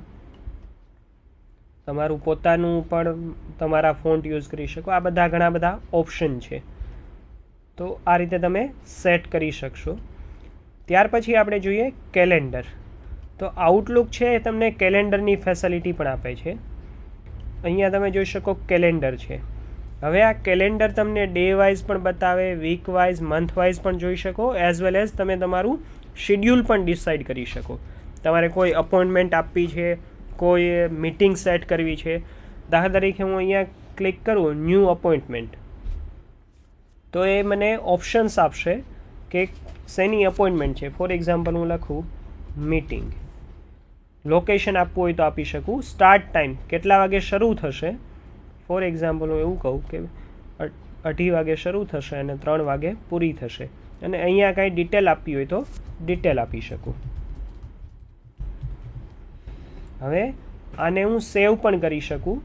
તમારું પોતાનું પણ તમારા ફોન્ટ યુઝ કરી શકો. આ બધા ઘણા બધા ઓપ્શન છે. તો આ રીતે તમે સેટ કરી શકશો. ત્યાર પછી આપણે જોઈએ કેલેન્ડર. તો આઉટલુક છે એ તમને કેલેન્ડરની ફેસિલિટી પણ આપે છે. અહીંયા તમે જોઈ શકો કેલેન્ડર છે. હવે આ કેલેન્ડર તમને ડે વાઇઝ પણ બતાવે, વીક વાઇઝ, મંથ વાઇઝ પણ જોઈ શકો, એઝ વેલ એઝ તમે તમારું શિડ્યુલ પણ ડિસાઇડ કરી શકો. તમારે કોઈ અપોઇન્ટમેન્ટ આપવી છે, કોઈ મીટિંગ સેટ કરવી છે. દાખલા તરીકે હું અહીંયા ક્લિક કરું ન્યૂ અપોઇન્ટમેન્ટ તો એ મને ઓપ્શન્સ આપશે કે શેની અપોઇન્ટમેન્ટ છે. ફોર એક્ઝામ્પલ હું લખું મીટિંગ. લોકેશન આપવું હોય તો આપી શકું. સ્ટાર્ટ ટાઈમ કેટલા વાગે શરૂ થશે. ફોર એક્ઝામ્પલ હું એવું કહું કે 2:30 વાગે શરૂ થશે અને 3 વાગે પૂરી થશે. અને અહીંયા કાંઈ ડિટેલ આપવી હોય તો ડિટેલ આપી શકું. હવે આને હું સેવ પણ કરી શકું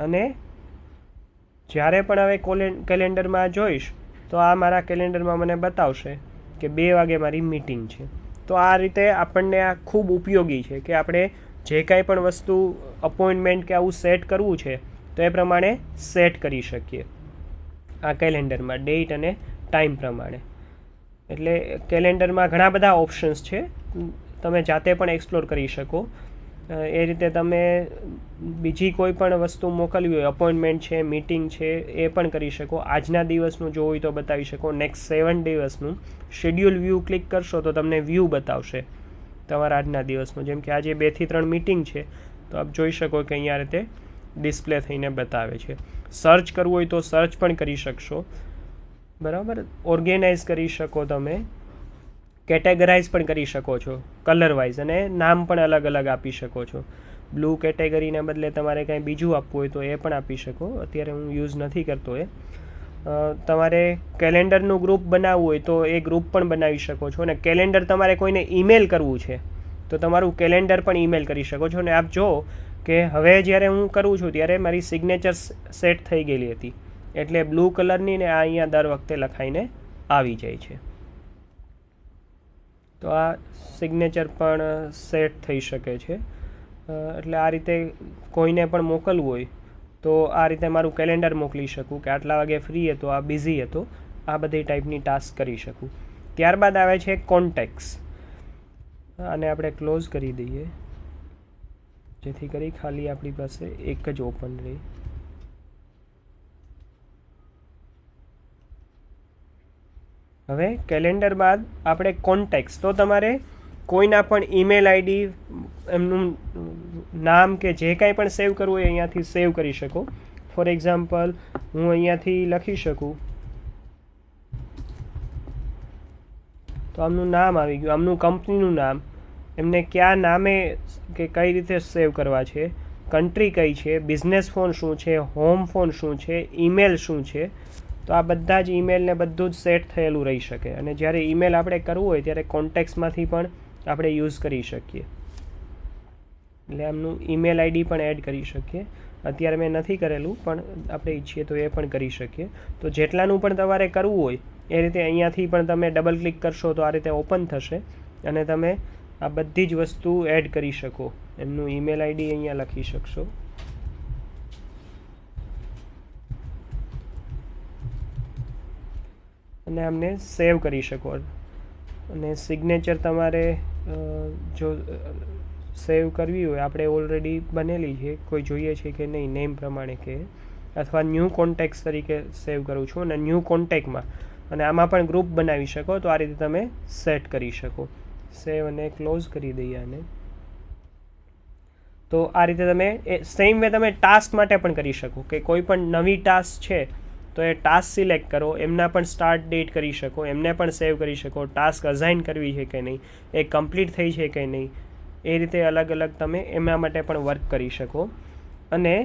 અને જ્યારે પણ હવે કેલેન્ડરમાં જોઈશ તો આ મારા કેલેન્ડરમાં મને બતાવશે કે 2 વાગે મારી મીટિંગ છે. તો આ રીતે આપણને આ ખૂબ ઉપયોગી છે કે આપણે જે કાંઈ પણ વસ્તુ અપોઇન્ટમેન્ટ કે આવું સેટ કરવું છે તો એ પ્રમાણે સેટ કરી શકીએ આ કેલેન્ડરમાં ડેટ અને ટાઈમ પ્રમાણે. એટલે કેલેન્ડરમાં ઘણા બધા ઓપ્શન્સ છે, તમે જાતે પણ એક્સપ્લોર કરી શકો. એ રીતે તમે બીજી કોઈ પણ વસ્તુ મોકલવી હોય, અપોઇન્ટમેન્ટ છે, મીટિંગ છે, એ પણ કરી શકો. આજના દિવસનું જોવું હોય તો બતાવી શકો. નેક્સ્ટ 7 દિવસનું શેડ્યુલ વ્યૂ ક્લિક કરશો તો તમને વ્યૂ બતાવશે તમારા આજના દિવસનું. જેમ કે આજે 2 થી 3 મીટિંગ છે તો આપ જોઈ શકો કે અહીંયા રીતે ડિસ્પ્લે થઈને બતાવે છે. સર્ચ કરવું હોય તો સર્ચ પણ કરી શકશો, બરાબર. ઓર્ગેનાઇઝ કરી શકો તમે, કેટેગરાઇઝ પણ કરી શકો છો કલર વાઇઝ, અને નામ પણ અલગ અલગ આપી શકો છો. બ્લુ કેટેગરીને બદલે તમારે કાંઈ બીજું આપવું હોય તો એ પણ આપી શકો. અત્યારે હું યુઝ નથી કરતો એ. તમારે કેલેન્ડરનું ગ્રુપ બનાવવું હોય તો એ ગ્રુપ પણ બનાવી શકો છો. અને કેલેન્ડર તમારે કોઈને ઈમેલ કરવું છે તો તમારું કેલેન્ડર પણ ઈમેલ કરી શકો છો. અને આપ જો કે હવે જ્યારે હું કરું છું ત્યારે મારી સિગ્નેચર સેટ થઈ ગયેલી હતી, એટલે બ્લુ કલરની ને આ અહીંયા દર વખતે લખાઈને આવી જાય છે. તો આ સિગ્નેચર પણ સેટ થઈ શકે છે. એટલે આ રીતે કોઈને પણ મોકલવું હોય તો આ રીતે મારું કેલેન્ડર મોકલી શકું કે આટલા વાગે ફ્રી હતો, આ બિઝી હતો, આ બધી ટાઈપની ટાસ્ક કરી શકું. ત્યારબાદ આવે છે કોન્ટેક્ટ્સ. આને આપણે ક્લોઝ કરી દઈએ જેથી કરી ખાલી આપણી પાસે એક જ ઓપન રહે. હવે કેલેન્ડર બાદ આપણે કોન્ટેક્ટ્સ, તો તમારે કોઈના પણ ઈમેલ આઈડી, એમનું નામ કે જે કાંઈ પણ સેવ કરવું હોય અહીંયાથી સેવ કરી શકો. ફોર એક્ઝામ્પલ હું અહીંયાથી લખી શકું તો આમનું નામ આવી ગયું, આમનું કંપનીનું નામ, એમને કયા નામે કે કઈ રીતે સેવ કરવા છે, કન્ટ્રી કઈ છે, બિઝનેસ ફોન શું છે, હોમ ફોન શું છે, ઈમેલ શું છે. તો આ બધા જ ઈમેલને બધું જ સેટ થયેલું રહી શકે. અને જ્યારે ઈમેલ આપણે કરવું હોય ત્યારે કોન્ટેક્ટ્સમાંથી પણ આપણે યુઝ કરી શકીએ. એટલે આમનું ઈમેલ આઈડી પણ એડ કરી શકીએ. અત્યારે મેં નથી કરેલું, પણ આપણે ઈચ્છીએ તો એ પણ કરી શકીએ. તો જેટલાનું પણ તમારે કરવું હોય એ રીતે અહીંયાથી પણ તમે ડબલ ક્લિક કરશો તો આ રીતે ઓપન થશે અને તમે આ બધી જ વસ્તુ એડ કરી શકો. એમનું ઈમેલ આઈડી અહીંયા લખી શકશો. અને આમને સેવ કરી શકો. અને સિગ્નેચર તમારે જો સેવ કરવી હોય, આપણે ઓલરેડી બનેલી છે, કોઈ જોઈએ છે કે નહીં નેમ પ્રમાણે કે, અથવા ન્યૂ કોન્ટેક્ટ તરીકે સેવ કરું છું અને ન્યૂ કોન્ટેક્ટમાં, અને આમાં પણ ગ્રુપ બનાવી શકો. તો આ રીતે તમે સેટ કરી શકો. સેવ અને ક્લોઝ કરી દઈએ આને. તો આ રીતે તમે સેમ વે તમે ટાસ્ક માટે પણ કરી શકો કે કોઈ પણ નવી ટાસ્ક છે તો એ ટાસ્ક સિલેક્ટ કરો, એમના પણ સ્ટાર્ટ ડેટ કરી શકો, એમને પણ સેવ કરી શકો, ટાસ્ક અસાઇન કરવી છે કે નહીં, એ કમ્પ્લીટ થઈ છે કે નહીં, એ રીતે અલગ અલગ તમે એમના માટે પણ વર્ક કરી શકો. અને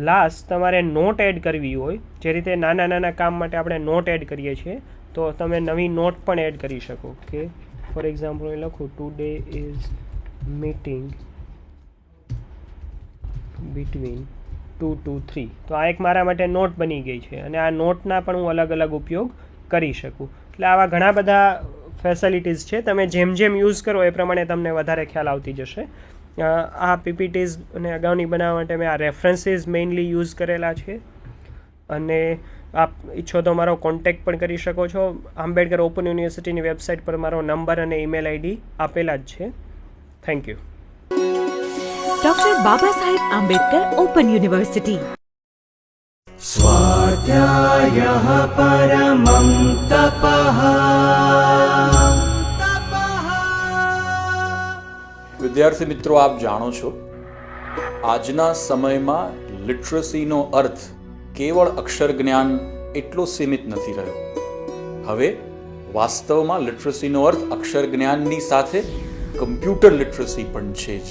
લાસ્ટ તમારે નોટ એડ કરવી હોય, જે રીતે નાના નાના કામ માટે આપણે નોટ એડ કરીએ છીએ, તો તમે નવી નોટ પણ એડ કરી શકો. કે ફોર એક્ઝામ્પલ હું લખું today is meeting between 2 to 3. તો આ એક મારા માટે નોટ બની ગઈ છે અને આ નોટના પણ હું અલગ અલગ ઉપયોગ કરી શકું. એટલે આવા ઘણા બધા ફેસિલિટીઝ છે. તમે જેમ જેમ યુઝ કરો એ પ્રમાણે તમને વધારે ખ્યાલ આવતી જશે. આ પીપીટીઝ અને અગાઉની બનાવવા માટે મેં આ રેફરન્સીસ મેઇનલી યુઝ કરેલા છે. અને આપ ઈચ્છો તો મારો કોન્ટેક્ટ પણ કરી શકો છો. આંબેડકર ઓપન યુનિવર્સિટીની વેબસાઇટ પર મારો નંબર અને ઈમેલ આઈડી આપેલા જ છે. Thank you. Doctor Baba Saheb Ambedkar open university. स्वाध्यायः परमं तपः. વિદ્યાર્થી મિત્રો, આપ જાણો છો આજના સમયમાં લિટરસીનો અર્થ કેવળ અક્ષર જ્ઞાન એટલો સીમિત નથી રહ્યો. હવે વાસ્તવમાં લિટરસીનો અર્થ અક્ષર જ્ઞાનની સાથે કમ્પ્યુટર લિટરસી પણ છે જ.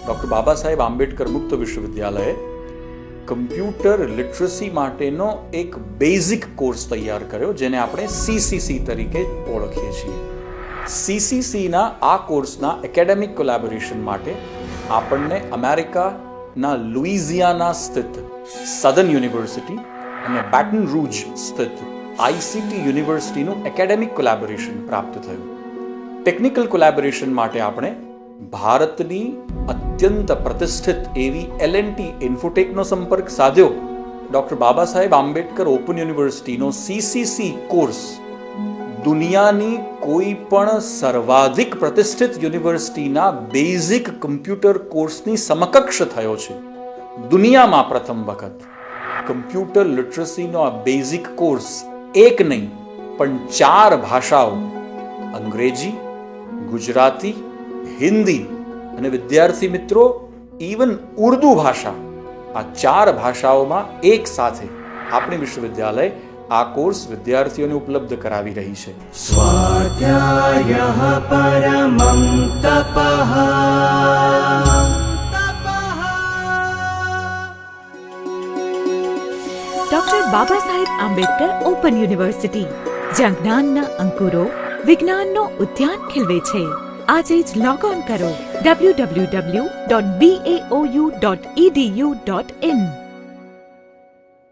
ડૉક્ટર બાબા સાહેબ આંબેડકર મુક્ત વિશ્વવિદ્યાલયે કમ્પ્યુટર લિટરસી માટેનો એક બેઝિક કોર્સ તૈયાર કર્યો, જેને આપણે CCC તરીકે ઓળખીએ છીએ. CCCના આ કોર્સના એકેડેમિક કોલેબોરેશન માટે આપણને અમેરિકાના લુઇઝિયાના સ્થિત સધર્ન યુનિવર્સિટી અને બેટન રૂજ સ્થિત ICT યુનિવર્સિટીનું એકેડેમિક કોલેબોરેશન પ્રાપ્ત થયું. ટેકનિકલ કોલેબોરેશન માટે આપણે ભારતની અત્યંત પ્રતિષ્ઠિત એવી L&T ઇન્ફોટેકનો સંપર્ક સાધ્યો. ડૉક્ટર બાબા સાહેબ આંબેડકર ઓપન યુનિવર્સિટીનો CCC કોર્સ દુનિયાની કોઈ પણ સર્વાધિક પ્રતિષ્ઠિત યુનિવર્સિટીના બેઝિક કમ્પ્યુટર કોર્સની સમકક્ષ થયો છે. દુનિયામાં પ્રથમ વખત કમ્પ્યુટર લિટરસીનો આ બેઝિક કોર્સ એક નહીં પણ 4 ભાષાઓ, અંગ્રેજી, ગુજરાતી, હિન્દી અને વિદ્યાર્થી મિત્રો ઇવન ઉર્દુ ભાષા, આ 4 ભાષાઓમાં એક સાથે આપણી વિશ્વવિદ્યાલય આ કોર્સ વિદ્યાર્થીઓને ઉપલબ્ધ કરાવી રહી છે. स्वाध्यायः परमं तपः. Doctor Baba Saheb Ambedkar open university, જ્યાં જ્ઞાનના અંકુરો વિજ્ઞાનનો ઉદ્યાન ખીલવે છે. આજે જ લોગ ઓન કરો www.baou.edu.in.